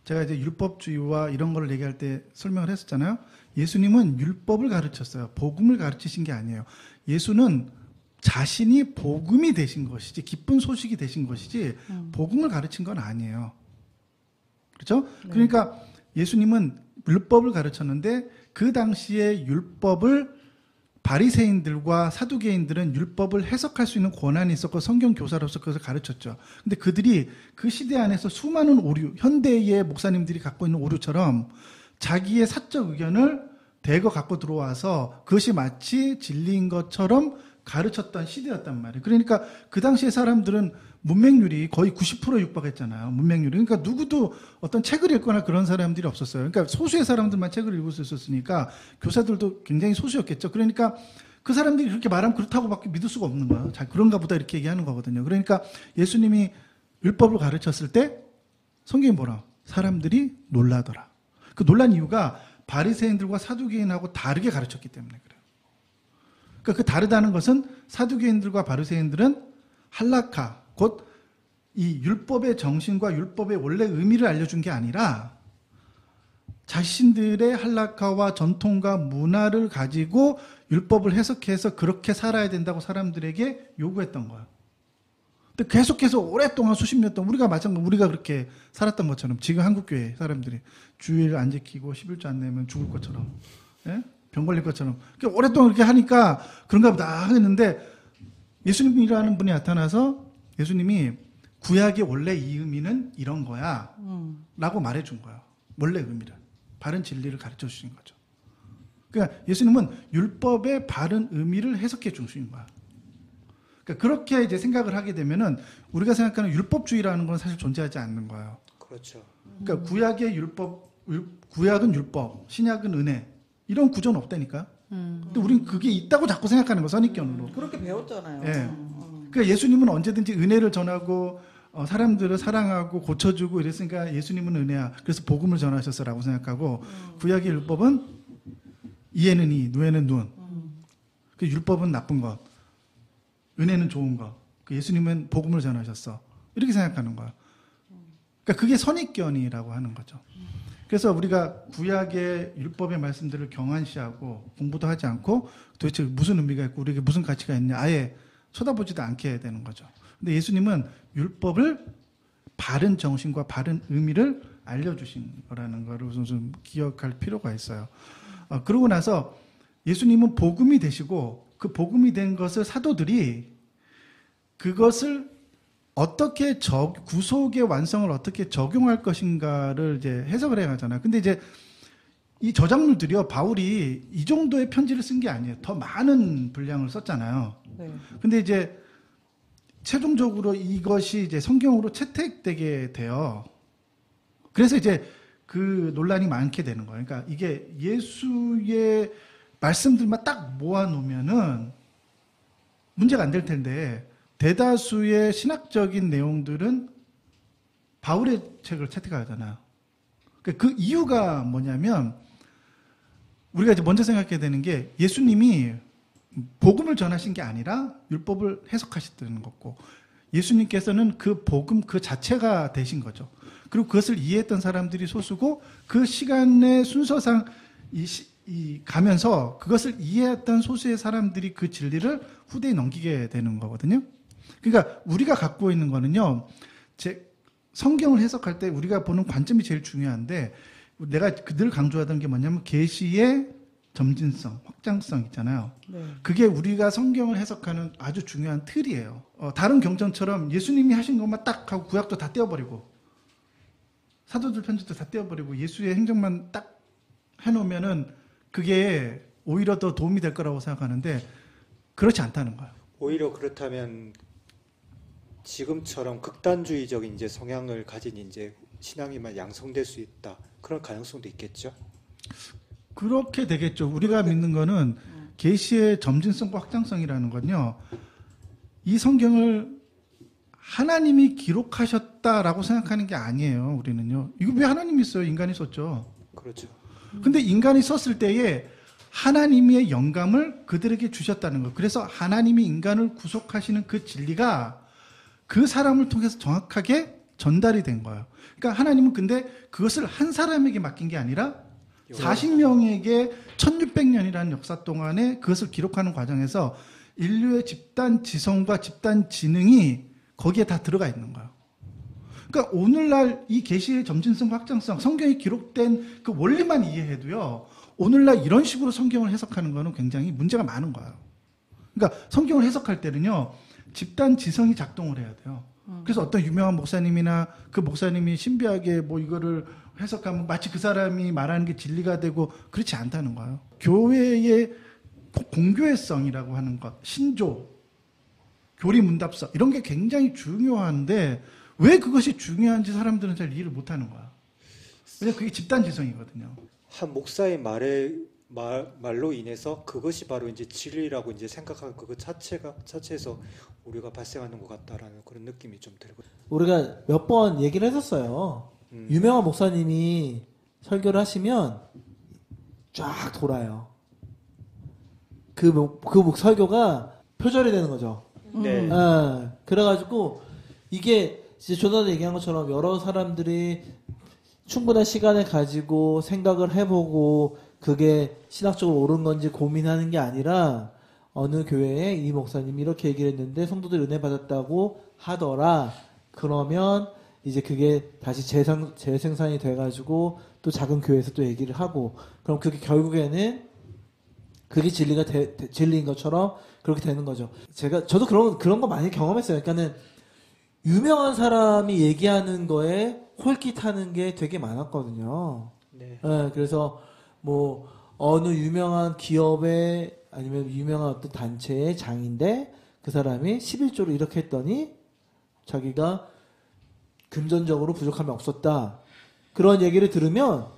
제가 이제 율법주의와 이런 거를 얘기할 때 설명을 했었잖아요. 예수님은 율법을 가르쳤어요. 복음을 가르치신 게 아니에요. 예수는 자신이 복음이 되신 것이지, 기쁜 소식이 되신 것이지, 복음을 가르친 건 아니에요. 그렇죠? 네. 그러니까 예수님은 율법을 가르쳤는데 그 당시에 율법을 바리새인들과 사두개인들은 율법을 해석할 수 있는 권한이 있었고 성경 교사로서 그것을 가르쳤죠. 근데 그들이 그 시대 안에서 수많은 오류, 현대의 목사님들이 갖고 있는 오류처럼 자기의 사적 의견을 대거 갖고 들어와서 그것이 마치 진리인 것처럼 가르쳤던 시대였단 말이에요. 그러니까 그 당시의 사람들은 문맹률이 거의 90%에 육박했잖아요. 문맹률이. 그러니까 누구도 어떤 책을 읽거나 그런 사람들이 없었어요. 그러니까 소수의 사람들만 책을 읽을 수 있었으니까 교사들도 굉장히 소수였겠죠. 그러니까 그 사람들이 그렇게 말하면 그렇다고밖에 믿을 수가 없는 거예요. 자, 그런가 보다 이렇게 얘기하는 거거든요. 그러니까 예수님이 율법을 가르쳤을 때 성경이 뭐라? 사람들이 놀라더라. 그 놀란 이유가 바리새인들과 사두개인하고 다르게 가르쳤기 때문에 그래요. 그러니까 그 다르다는 것은 사두개인들과 바리새인들은 할라카, 곧 이 율법의 정신과 율법의 원래 의미를 알려준 게 아니라 자신들의 할라카와 전통과 문화를 가지고 율법을 해석해서 그렇게 살아야 된다고 사람들에게 요구했던 거예요. 근데 계속해서 오랫동안 수십 년 동안 우리가 그렇게 살았던 것처럼 지금 한국교회 사람들이 주일 안 지키고 11조 안 내면 죽을 것처럼, 예? 병 걸릴 것처럼 오랫동안 그렇게 하니까 그런가 보다 하겠는데 예수님이라는 분이 나타나서 예수님이 구약의 원래 이 의미는 이런 거야 라고 말해준 거야. 원래 의미를. 바른 진리를 가르쳐 주신 거죠. 그러니까 예수님은 율법의 바른 의미를 해석해 주신 거야. 그러니까 그렇게 이제 생각을 하게 되면은 우리가 생각하는 율법주의라는 건 사실 존재하지 않는 거예요. 그렇죠. 그러니까 구약의 구약은 율법, 신약은 은혜. 이런 구조는 없다니까. 근데 우린 그게 있다고 자꾸 생각하는 거, 선입견으로. 그렇게 배웠잖아요. 예. 그러니까 예수님은 언제든지 은혜를 전하고 사람들을 사랑하고 고쳐주고 이랬으니까 예수님은 은혜야. 그래서 복음을 전하셨어라고 생각하고 구약의 율법은 이에는 이, 누에는 눈. 그 율법은 나쁜 것, 은혜는 좋은 것. 그 예수님은 복음을 전하셨어. 이렇게 생각하는 거야. 그러니까 그게 선입견이라고 하는 거죠. 그래서 우리가 구약의 율법의 말씀들을 경한시하고 공부도 하지 않고 도대체 무슨 의미가 있고 우리에게 무슨 가치가 있냐 아예 쳐다보지도 않게 되는 거죠. 근데 예수님은 율법을 바른 정신과 바른 의미를 알려주신 거라는 거를 좀 기억할 필요가 있어요. 그러고 나서 예수님은 복음이 되시고 그 복음이 된 것을 사도들이 그것을 어떻게 구속의 완성을 어떻게 적용할 것인가를 이제 해석을 해야 하잖아요. 근데 이제 이 저작물들이요, 바울이 이 정도의 편지를 쓴 게 아니에요. 더 많은 분량을 썼잖아요. 네. 근데 이제 최종적으로 이것이 이제 성경으로 채택되게 돼요. 그래서 이제 그 논란이 많게 되는 거예요. 그러니까 이게 예수의 말씀들만 딱 모아놓으면은 문제가 안 될 텐데 대다수의 신학적인 내용들은 바울의 책을 채택하잖아요. 그 이유가 뭐냐면 우리가 이제 먼저 생각해야 되는 게 예수님이 복음을 전하신 게 아니라 율법을 해석하셨다는 거고 예수님께서는 그 복음 그 자체가 되신 거죠. 그리고 그것을 이해했던 사람들이 소수고 그 시간의 순서상 가면서 그것을 이해했던 소수의 사람들이 그 진리를 후대에 넘기게 되는 거거든요. 그러니까 우리가 갖고 있는 거는요. 성경을 해석할 때 우리가 보는 관점이 제일 중요한데 내가 늘 강조하던 게 뭐냐면 계시의 점진성, 확장성 있잖아요. 네. 그게 우리가 성경을 해석하는 아주 중요한 틀이에요. 다른 경전처럼 예수님이 하신 것만 딱 하고 구약도 다 떼어버리고 사도들 편지도 다 떼어버리고 예수의 행적만 딱 해놓으면은 그게 오히려 더 도움이 될 거라고 생각하는데 그렇지 않다는 거예요. 오히려 그렇다면 지금처럼 극단주의적인 이제 성향을 가진 이제 신앙이만 양성될 수 있다. 그런 가능성도 있겠죠. 그렇게 되겠죠. 우리가 믿는 거는 계시의 점진성과 확장성이라는 건요. 이 성경을 하나님이 기록하셨다라고 생각하는 게 아니에요. 우리는요. 이거 왜 하나님이 써요? 인간이 썼죠. 그렇죠. 근데 인간이 썼을 때에 하나님의 영감을 그들에게 주셨다는 거예요. 그래서 하나님이 인간을 구속하시는 그 진리가 그 사람을 통해서 정확하게 전달이 된 거예요. 그러니까 하나님은 근데 그것을 한 사람에게 맡긴 게 아니라 40명에게 1600년이라는 역사 동안에 그것을 기록하는 과정에서 인류의 집단 지성과 집단 지능이 거기에 다 들어가 있는 거예요. 그러니까 오늘날 이 계시의 점진성과 확장성, 성경에 기록된 그 원리만 이해해도요. 오늘날 이런 식으로 성경을 해석하는 거는 굉장히 문제가 많은 거예요. 그러니까 성경을 해석할 때는요. 집단 지성이 작동을 해야 돼요. 그래서 어떤 유명한 목사님이나 그 목사님이 신비하게 뭐 이거를 해석하면 마치 그 사람이 말하는 게 진리가 되고 그렇지 않다는 거예요. 교회의 공교회성이라고 하는 것, 신조, 교리문답서 이런 게 굉장히 중요한데 왜 그것이 중요한지 사람들은 잘 이해를 못하는 거야. 왜냐면 그게 집단지성이거든요. 한 목사의 말로 인해서 그것이 바로 이제 진리라고 이제 생각하는 그것 자체에서 우리가 발생하는 것 같다라는 그런 느낌이 좀 들고. 우리가 몇 번 얘기를 했었어요. 유명한 목사님이 설교를 하시면 쫙 돌아요. 그 설교가 표절이 되는 거죠. 네. 그래가지고 이게 이제 조나단 얘기한 것처럼 여러 사람들이 충분한 시간을 가지고 생각을 해보고 그게 신학적으로 옳은 건지 고민하는 게 아니라 어느 교회에 이 목사님이 이렇게 얘기를 했는데 성도들이 은혜 받았다고 하더라. 그러면 이제 그게 다시 재생산이 돼가지고 또 작은 교회에서 또 얘기를 하고 그럼 그게 결국에는 그게 진리인 것처럼 그렇게 되는 거죠. 저도 그런 거 많이 경험했어요. 그러니까는 유명한 사람이 얘기하는 거에 홀깃하는 게 되게 많았거든요. 네. 그래서 뭐 어느 유명한 기업의 아니면 유명한 어떤 단체의 장인데 그 사람이 11조를 이렇게 했더니 자기가 금전적으로 부족함이 없었다. 그런 얘기를 들으면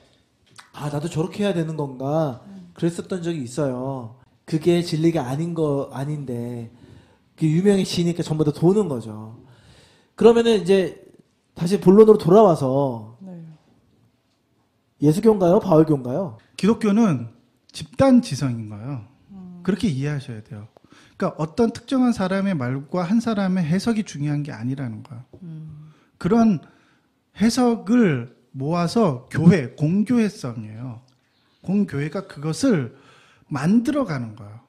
아 나도 저렇게 해야 되는 건가 그랬었던 적이 있어요. 그게 진리가 아닌데 그 유명해지니까 전부 다 도는 거죠. 그러면은 이제 다시 본론으로 돌아와서 예수교인가요? 바울교인가요? 기독교는 집단 지성인 거예요. 그렇게 이해하셔야 돼요. 그러니까 어떤 특정한 사람의 말과 한 사람의 해석이 중요한 게 아니라는 거예요. 그런 해석을 모아서 교회, 공교회성이에요. 공교회가 그것을 만들어가는 거예요.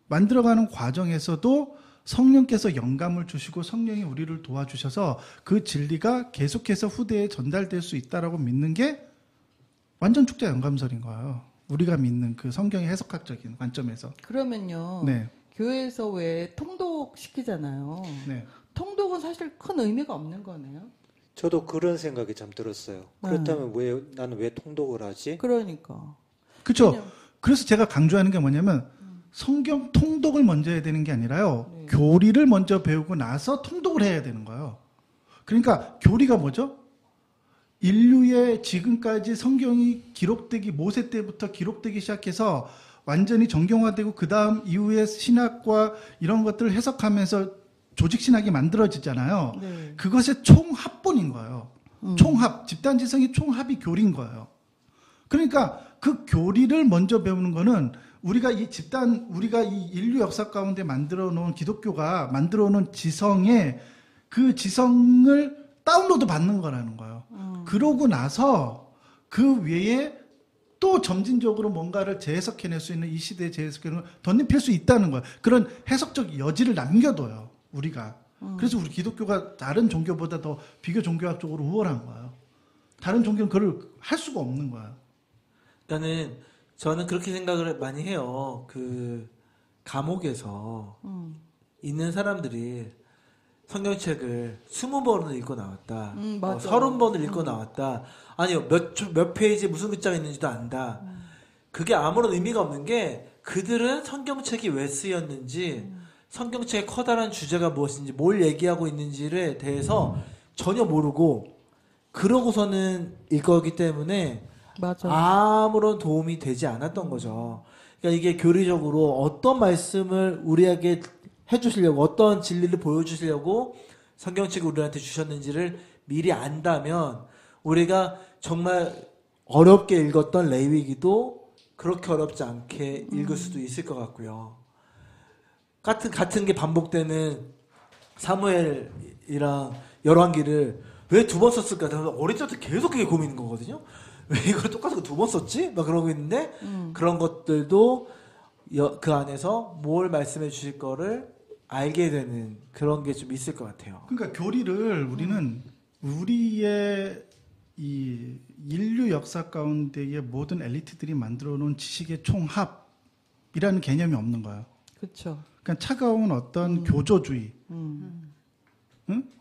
만들어가는 과정에서도 성령께서 영감을 주시고 성령이 우리를 도와주셔서 그 진리가 계속해서 후대에 전달될 수 있다라고 믿는 게 완전 축자 영감설인 거예요. 우리가 믿는 그 성경의 해석학적인 관점에서. 그러면요. 네. 교회에서 왜 통독 시키잖아요. 네. 통독은 사실 큰 의미가 없는 거네요. 저도 그런 생각이 참 들었어요. 그렇다면 나는 왜 통독을 하지? 그러니까. 그렇죠. 그래서 제가 강조하는 게 뭐냐면 성경 통독을 먼저 해야 되는 게 아니라요. 교리를 먼저 배우고 나서 통독을 해야 되는 거예요. 그러니까 교리가 뭐죠? 인류의 지금까지 성경이 기록되기 모세 때부터 기록되기 시작해서 완전히 정경화되고 그 다음 이후에 신학과 이런 것들을 해석하면서 조직신학이 만들어지잖아요. 네. 그것의 총합본인 거예요. 총합, 집단지성의 총합이 교리인 거예요. 그러니까 그 교리를 먼저 배우는 거는 우리가 이 인류 역사 가운데 만들어 놓은 기독교가 만들어 놓은 지성의 그 지성을 다운로드 받는 거라는 거예요. 그러고 나서 그 외에 또 점진적으로 뭔가를 재해석해낼 수 있는 이 시대의 재해석을 덧입힐 수 있다는 거예요. 그런 해석적 여지를 남겨둬요. 우리가. 그래서 우리 기독교가 다른 종교보다 더 비교 종교학적으로 우월한 거예요. 다른 종교는 그걸 할 수가 없는 거예요. 그러니까는 저는 그렇게 생각을 많이 해요. 그 감옥에서 있는 사람들이 성경책을 20번을 읽고 나왔다. 30번을 읽고 나왔다. 아니요, 몇 페이지에 무슨 글자가 있는지도 안다. 그게 아무런 의미가 없는 게 그들은 성경책이 왜 쓰였는지, 성경책의 커다란 주제가 무엇인지, 뭘 얘기하고 있는지에 대해서 전혀 모르고, 그러고서는 읽었기 때문에 맞아. 아무런 도움이 되지 않았던 거죠. 그러니까 이게 교리적으로 어떤 말씀을 우리에게 해주시려고, 어떤 진리를 보여주시려고 성경책을 우리한테 주셨는지를 미리 안다면 우리가 정말 어렵게 읽었던 레위기도 그렇게 어렵지 않게 읽을 수도 있을 것 같고요. 같은 게 반복되는 사무엘이랑 열왕기를 왜 두 번 썼을까? 어릴 때부터 계속 그게 고민인 거거든요. 왜 이걸 똑같은 거 두 번 썼지? 막 그러고 있는데 그런 것들도 그 안에서 뭘 말씀해 주실 거를 알게 되는 그런 게 좀 있을 것 같아요. 그러니까 교리를 우리는 우리의 이 인류 역사 가운데의 모든 엘리트들이 만들어 놓은 지식의 총합이라는 개념이 없는 거예요. 그렇죠. 그러니까 차가운 어떤 교조주의, 응?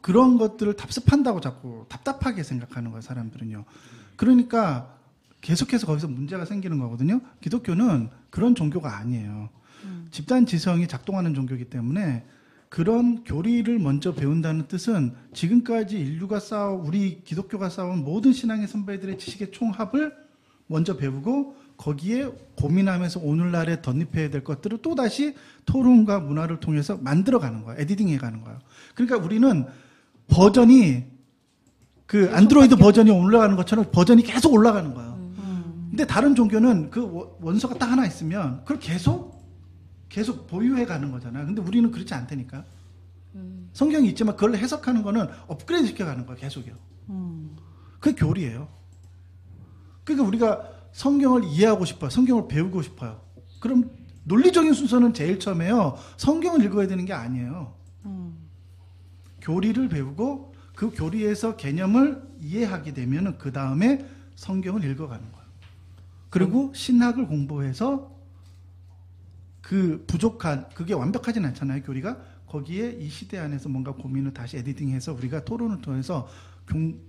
그런 것들을 답습한다고 자꾸 답답하게 생각하는 거예요, 사람들은요. 그러니까 계속해서 거기서 문제가 생기는 거거든요. 기독교는 그런 종교가 아니에요. 집단 지성이 작동하는 종교이기 때문에 그런 교리를 먼저 배운다는 뜻은 지금까지 인류가 우리 기독교가 쌓아온 모든 신앙의 선배들의 지식의 총합을 먼저 배우고 거기에 고민하면서 오늘날에 덧입혀야 될 것들을 또다시 토론과 문화를 통해서 만들어가는 거예요. 에디팅해가는 거예요. 그러니까 우리는 버전이 그 안드로이드 버전이 올라가는 것처럼 버전이 계속 올라가는 거예요. 근데 다른 종교는 그 원서가 딱 하나 있으면 그걸 계속 보유해 가는 거잖아요. 근데 우리는 그렇지 않다니까. 성경이 있지만 그걸 해석하는 거는 업그레이드 시켜가는 거예요. 계속요. 그게 교리예요. 그러니까 우리가 성경을 이해하고 싶어요. 성경을 배우고 싶어요. 그럼 논리적인 순서는 제일 처음에요. 성경을 읽어야 되는 게 아니에요. 교리를 배우고 그 교리에서 개념을 이해하게 되면 그 다음에 성경을 읽어가는 거예요. 그리고 신학을 공부해서 그 부족한, 그게 완벽하진 않잖아요, 교리가. 거기에 이 시대 안에서 뭔가 고민을 다시 에디팅해서 우리가 토론을 통해서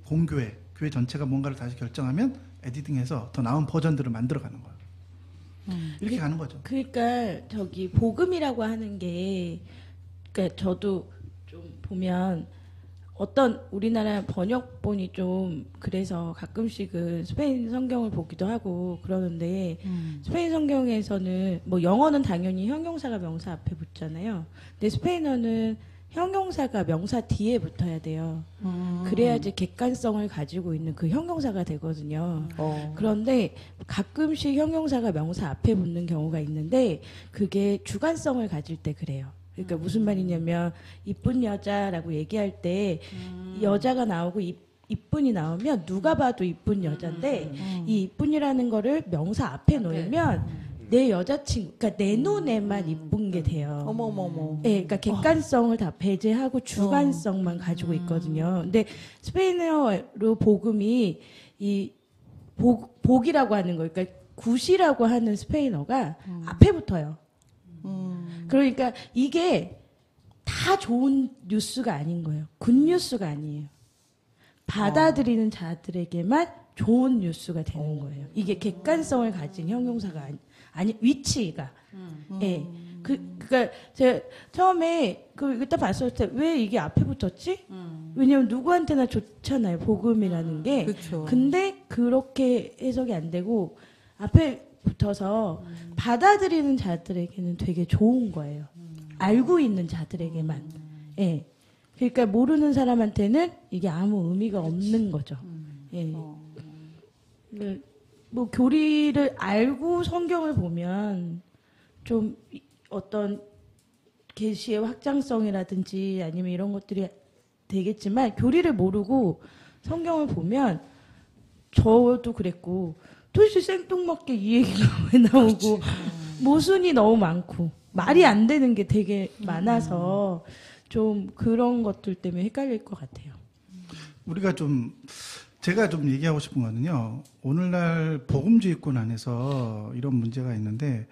공교회, 교회 전체가 뭔가를 다시 결정하면 에디팅해서 더 나은 버전들을 만들어가는 거예요. 이렇게 가는 거죠. 그러니까 저기 복음이라고 하는 게, 그러니까 저도 좀 보면 어떤 우리나라 번역본이 좀 그래서 가끔씩은 스페인 성경을 보기도 하고 그러는데 스페인 성경에서는 뭐 영어는 당연히 형용사가 명사 앞에 붙잖아요. 근데 스페인어는 형용사가 명사 뒤에 붙어야 돼요. 그래야지 객관성을 가지고 있는 그 형용사가 되거든요. 그런데 가끔씩 형용사가 명사 앞에 붙는 경우가 있는데 그게 주관성을 가질 때 그래요. 그러니까 무슨 말이냐면 이쁜 여자라고 얘기할 때 여자가 나오고 이쁜이 나오면 누가 봐도 이쁜 여자인데 이 이쁜이라는 거를 명사 앞에 놓으면 내 여자친구, 그러니까 내 눈에만 이쁜 게 돼요. 어머머머. 네, 그러니까 객관성을 다 배제하고 주관성만 가지고 있거든요. 근데 스페인어로 복음이 이 복이라고 하는 거, 그러니까 굿이라고 하는 스페인어가 앞에 붙어요. 그러니까 이게 다 좋은 뉴스가 아닌 거예요. 굿뉴스가 아니에요. 받아들이는 자들에게만 좋은 뉴스가 되는 거예요. 이게 객관성을 가진 형용사가 아니 위치가. 예. 그러니까 제가 처음에 일단 봤을 때 왜 이게 앞에 붙었지? 왜냐면 누구한테나 좋잖아요. 복음이라는 게. 그쵸. 근데 그렇게 해석이 안 되고 앞에 붙어서 받아들이는 자들에게는 되게 좋은 거예요. 알고 있는 자들에게만. 예. 그러니까 모르는 사람한테는 이게 아무 의미가 없는 거죠. 예. 뭐 교리를 알고 성경을 보면 좀 어떤 계시의 확장성이라든지 아니면 이런 것들이 되겠지만 교리를 모르고 성경을 보면 저도 그랬고 도대체 생뚱맞게 이 얘기가 왜 나오고 모순이 너무 많고 말이 안 되는 게 되게 많아서 좀 그런 것들 때문에 헷갈릴 것 같아요. 제가 좀 얘기하고 싶은 거는요. 오늘날 복음주의권 안에서 이런 문제가 있는데,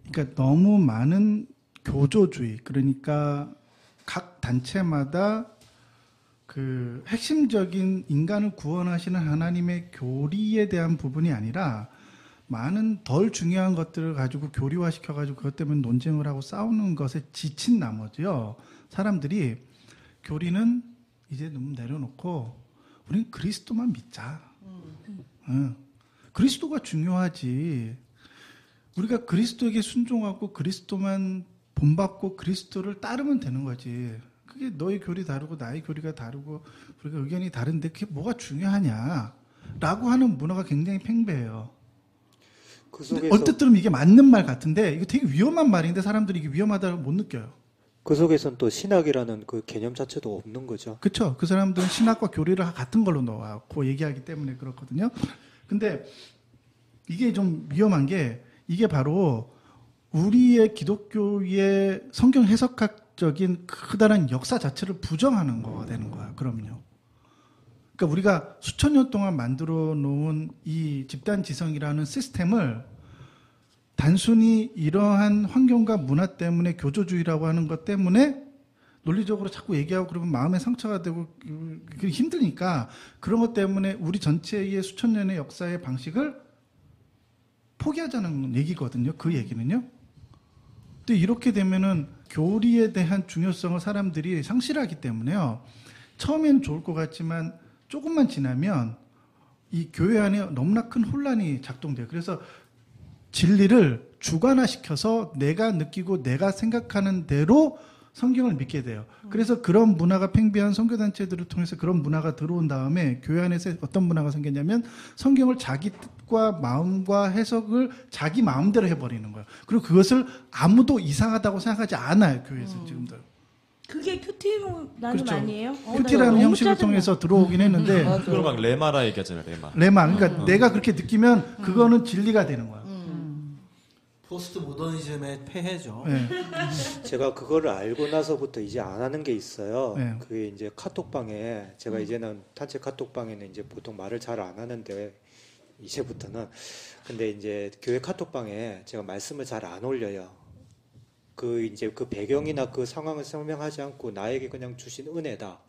그러니까 너무 많은 교조주의, 그러니까 각 단체마다 그 핵심적인 인간을 구원하시는 하나님의 교리에 대한 부분이 아니라 많은 덜 중요한 것들을 가지고 교리화시켜가지고 그것 때문에 논쟁을 하고 싸우는 것에 지친 나머지요. 사람들이 교리는 이제 너무 내려놓고 우리는 그리스도만 믿자. 그리스도가 중요하지. 우리가 그리스도에게 순종하고 그리스도만 본받고 그리스도를 따르면 되는 거지. 그게 너의 교리 다르고 나의 교리가 다르고 우리가 의견이 다른데 그게 뭐가 중요하냐라고 하는 문화가 굉장히 팽배해요. 그 근데 속에서 얼뜻 들으면 이게 맞는 말 같은데 이거 되게 위험한 말인데 사람들이 이게 위험하다고 못 느껴요. 그 속에선 또 신학이라는 그 개념 자체도 없는 거죠. 그렇죠. 그 사람들은 신학과 교리를 같은 걸로 넣어갖고 얘기하기 때문에 그렇거든요. 근데 이게 좀 위험한 게 이게 바로 우리의 기독교의 성경 해석학적인 크다란 역사 자체를 부정하는 거가 되는 거야. 그럼요. 그러니까 우리가 수천 년 동안 만들어 놓은 이 집단 지성이라는 시스템을 단순히 이러한 환경과 문화 때문에 교조주의라고 하는 것 때문에 논리적으로 자꾸 얘기하고 그러면 마음에 상처가 되고 그게 힘드니까 그런 것 때문에 우리 전체의 수천 년의 역사의 방식을 포기하자는 얘기거든요. 그 얘기는요. 근데 이렇게 되면은 교리에 대한 중요성을 사람들이 상실하기 때문에요. 처음에는 좋을 것 같지만 조금만 지나면 이 교회 안에 너무나 큰 혼란이 작동돼요. 그래서 진리를 주관화시켜서 내가 느끼고 내가 생각하는 대로 성경을 믿게 돼요. 그래서 그런 문화가 팽배한 선교단체들을 통해서 그런 문화가 들어온 다음에 교회 안에서 어떤 문화가 생겼냐면 성경을 자기 뜻과 마음과 해석을 자기 마음대로 해버리는 거예요. 그리고 그것을 아무도 이상하다고 생각하지 않아요. 교회에서 지금도. 그게 큐티 나눔 그렇죠. 아니에요? 큐티라는 형식을 통해서 들어오긴 했는데 그걸 막 레마라 얘기하잖아요. 레마. 레마. 그러니까 내가 그렇게 느끼면 그거는 진리가 되는 거야. 포스트 모더니즘의 폐해죠. 네. 제가 그거를 알고 나서부터 이제 안 하는 게 있어요. 네. 그게 이제 카톡방에 제가 이제는 단체 카톡방에는 이제 보통 말을 잘 안 하는데 이제부터는 근데 이제 교회 카톡방에 제가 말씀을 잘 안 올려요. 그 이제 그 배경이나 그 상황을 설명하지 않고 나에게 그냥 주신 은혜다.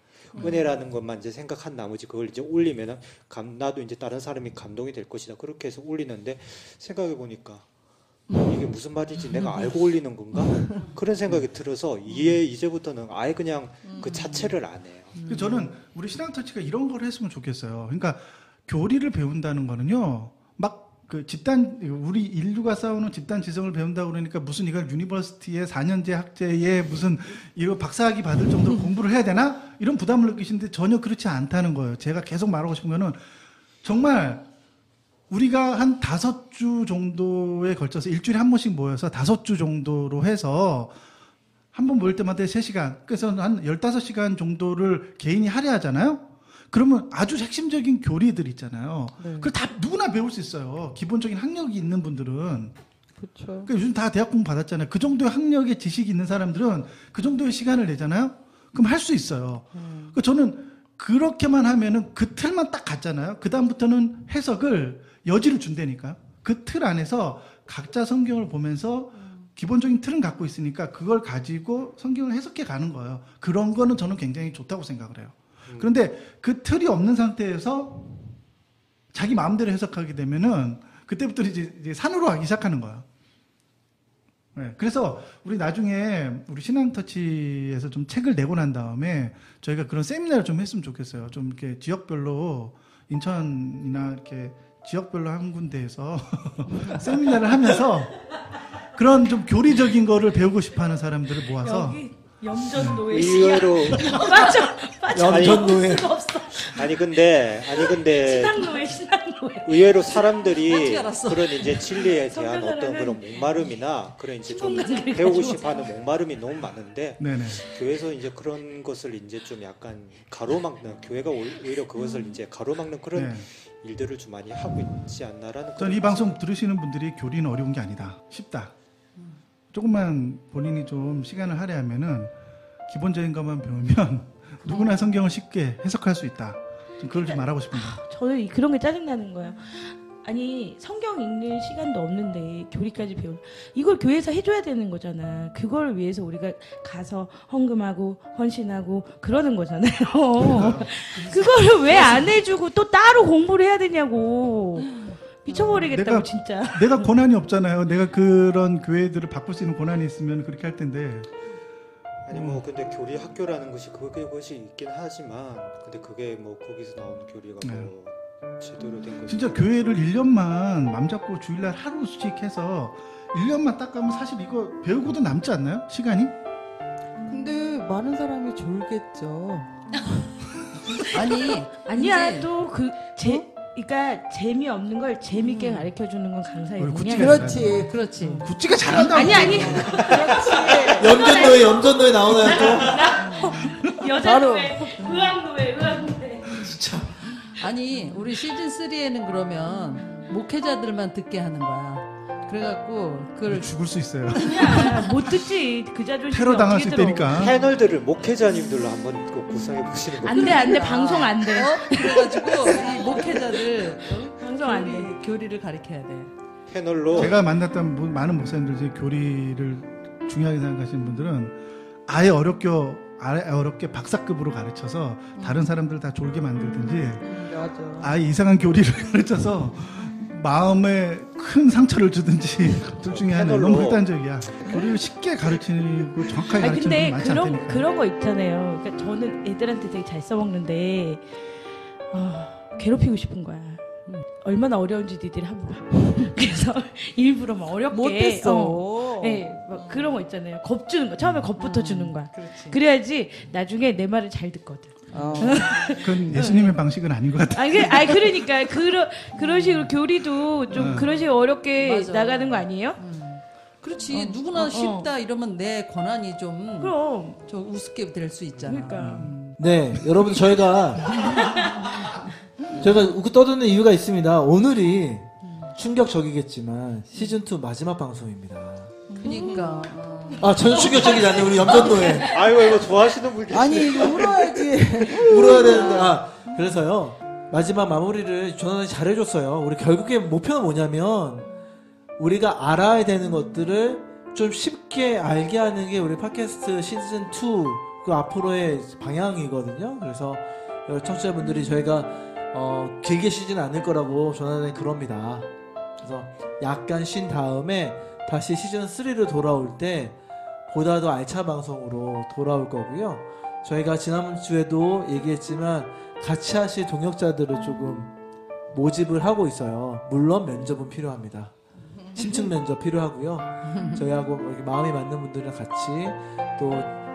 은혜라는 것만 이제 생각한 나머지 그걸 이제 올리면은 나도 이제 다른 사람이 감동이 될 것이다. 그렇게 해서 올리는데 생각해 보니까 이게 무슨 말인지 내가 알고 올리는 건가? 그런 생각이 들어서 이제부터는 아예 그냥 그 자체를 안 해요. 그래서 저는 우리 신앙터치가 이런 걸 했으면 좋겠어요. 그러니까 교리를 배운다는 거는요, 막 그 집단, 우리 인류가 싸우는 집단 지성을 배운다고 그러니까 무슨 이걸 유니버시티의 4년제 학제에 무슨 이거 박사학위 받을 정도로 공부를 해야 되나? 이런 부담을 느끼시는데 전혀 그렇지 않다는 거예요. 제가 계속 말하고 싶은 거는 정말 우리가 한 5주 정도에 걸쳐서 일주일에 한 번씩 모여서 5주 정도로 해서 한 번 모일 때마다 3시간, 그래서 한 15시간 정도를 개인이 할애하잖아요? 그러면 아주 핵심적인 교리들 있잖아요. 네. 그걸 다 누구나 배울 수 있어요. 기본적인 학력이 있는 분들은. 그렇죠. 그러니까 요즘 다 대학 공부 받았잖아요. 그 정도의 학력의 지식이 있는 사람들은 그 정도의 시간을 내잖아요? 그럼 할 수 있어요. 그러니까 저는 그렇게만 하면은 그 틀만 딱 갔잖아요. 그다음부터는 해석을 여지를 준다니까. 그 틀 안에서 각자 성경을 보면서 기본적인 틀은 갖고 있으니까 그걸 가지고 성경을 해석해 가는 거예요. 그런 거는 저는 굉장히 좋다고 생각을 해요. 그런데 그 틀이 없는 상태에서 자기 마음대로 해석하게 되면은 그때부터 이제 산으로 가기 시작하는 거예요. 네, 그래서 우리 나중에 우리 신앙터치에서 좀 책을 내고 난 다음에 저희가 그런 세미나를 좀 했으면 좋겠어요. 좀 이렇게 지역별로 인천이나 이렇게 지역별로 한 군데에서 세미나를 하면서 그런 좀 교리적인 거를 배우고 싶어하는 사람들을 모아서 여기 염전노예 의외로 맞아 염전노예. 수가 없어. 아니 근데 신앙노예 의외로 사람들이 어떻게 알았어? 그런 이제 진리에 대한 성교사랑은 어떤 그런 목마름이나 그런 이제 좀 신분관계를 배우고 가지고 싶어하는 목마름이 너무 많은데 네네. 교회에서 이제 그런 것을 이제 좀 약간 가로막는 교회가 오히려 그것을 이제 가로막는 그런 네. 일들을 좀 많이 하고 있지 않나라는 전 이 방송 들으시는 분들이 교리는 어려운 게 아니다. 쉽다. 조금만 본인이 좀 시간을 할애하면은 기본적인 것만 배우면 누구나 성경을 쉽게 해석할 수 있다. 좀 그걸 좀 말하고 싶은 거예요. 저는 그런 게 짜증나는 거예요. 아니 성경 읽는 시간도 없는데 교리까지 배우는 이걸 교회에서 해줘야 되는 거잖아. 그걸 위해서 우리가 가서 헌금하고 헌신하고 그러는 거잖아요. 그거를 왜 안 해주고 또 따로 공부를 해야 되냐고. 미쳐버리겠다고 진짜. 내가 권한이 없잖아요. 내가 그런 교회들을 바꿀 수 있는 권한이 있으면 그렇게 할 텐데. 아니 뭐 근데 교리 학교라는 것이 그것이 있긴 하지만 근데 그게 뭐 거기서 나오는 교리가 뭐 제대로 된 거. 진짜 교회를 1년만 맘 잡고 주일날 하루씩 해서 1년만 딱 가면 사실 이거 배우고도 남지 않나요? 시간이? 근데 많은 사람이 졸겠죠. 아니야 이제- 또 그러니까 재미없는 걸 재밌게 가르쳐 주는 건 강사의 우리 역량이야. 구찌가 그렇지. 그렇지. 구찌가 잘한다. 아니 염전노예 나오나요 또? 여자노예, 의학노예. 진짜. 아니 우리 시즌 3에는 그러면 목회자들만 듣게 하는 거야. 그래갖고 그걸 죽을 수 있어요. 아니야 못 듣지 그 자존심. 테러 당할 수 있다니까. 패널들을 목회자님들로 한번 꼭 구성해 보시는 거. 안돼 방송 안 돼. 그래가지고 이 목회자들 방송 안 돼. 교리를 가르쳐야 돼. 패널로 제가 만났던 많은 목사님들 중에 교리를 중요하게 생각하시는 분들은 아예 어렵게 박사급으로 가르쳐서 다른 사람들 다 졸게 만들든지 맞아. 아예 이상한 교리를 가르쳐서 마음에 큰 상처를 주든지 둘 중에 하나. 너무 극단적이야. 교리를 쉽게 가르치고 정확하게 아니 가르치는 근데 분 많지 않다니까. 그런 거 있잖아요. 그러니까 저는 애들한테 되게 잘 써먹는데 괴롭히고 싶은 거야. 얼마나 어려운지 니들이 한번 봐. 그래서 일부러 막 어렵게 못했어. 네, 막 그런 거 있잖아요. 겁 주는 거. 처음에 겁부터 주는 거야. 그렇지. 그래야지 나중에 내 말을 잘 듣거든. 그건 예수님의 방식은 아닌 것 같아. 그러니까 그런 식으로 교리도 좀 그런 식으로 어렵게 맞아. 나가는 거 아니에요? 그렇지. 누구나 쉽다 이러면 내 권한이 좀 그럼. 우습게 될 수 있잖아. 그러니까. 네, 여러분 저희가 웃고 떠드는 이유가 있습니다. 오늘이 충격적이겠지만 시즌2 마지막 방송입니다. 그러니까. 전혀 충격적이지 않네 우리 염전노예. 아이고 이거 좋아하시는 분 계시네. 아니 울어야지. 울어야 되는데 그래서요 마지막 마무리를 조나단이 잘해줬어요. 우리 결국에 목표는 뭐냐면 우리가 알아야 되는 것들을 좀 쉽게 알게 하는 게 우리 팟캐스트 시즌2 그 앞으로의 방향이거든요. 그래서 청취자분들이 저희가 길게 쉬지는 않을 거라고 조나단이 그럽니다. 그래서 약간 쉰 다음에 다시 시즌3로 돌아올 때 보다 더 알찬 방송으로 돌아올 거고요. 저희가 지난주에도 얘기했지만 같이 하실 동역자들을 조금 모집을 하고 있어요. 물론 면접은 필요합니다. 심층 면접 필요하고요. 저희하고 이렇게 마음이 맞는 분들이랑 같이 또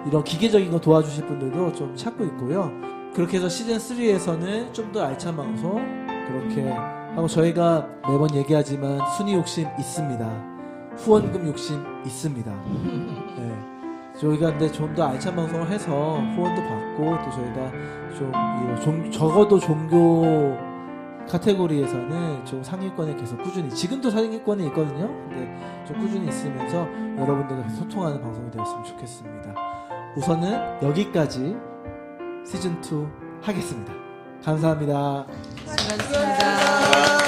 이런 기계적인 거 도와주실 분들도 좀 찾고 있고요. 그렇게 해서 시즌3에서는 좀 더 알찬 방송 그렇게 하고 저희가 매번 얘기하지만 순위 욕심 있습니다. 후원금 욕심 있습니다. 네. 저희가 근데 좀 더 알찬 방송을 해서 후원도 받고 또 저희가 좀 적어도 종교 카테고리에서는 좀 상위권에 계속 꾸준히 지금도 상위권에 있거든요. 근데 좀 꾸준히 있으면서 여러분들과 계속 소통하는 방송이 되었으면 좋겠습니다. 우선은 여기까지 시즌2 하겠습니다. 감사합니다. 수고하셨습니다.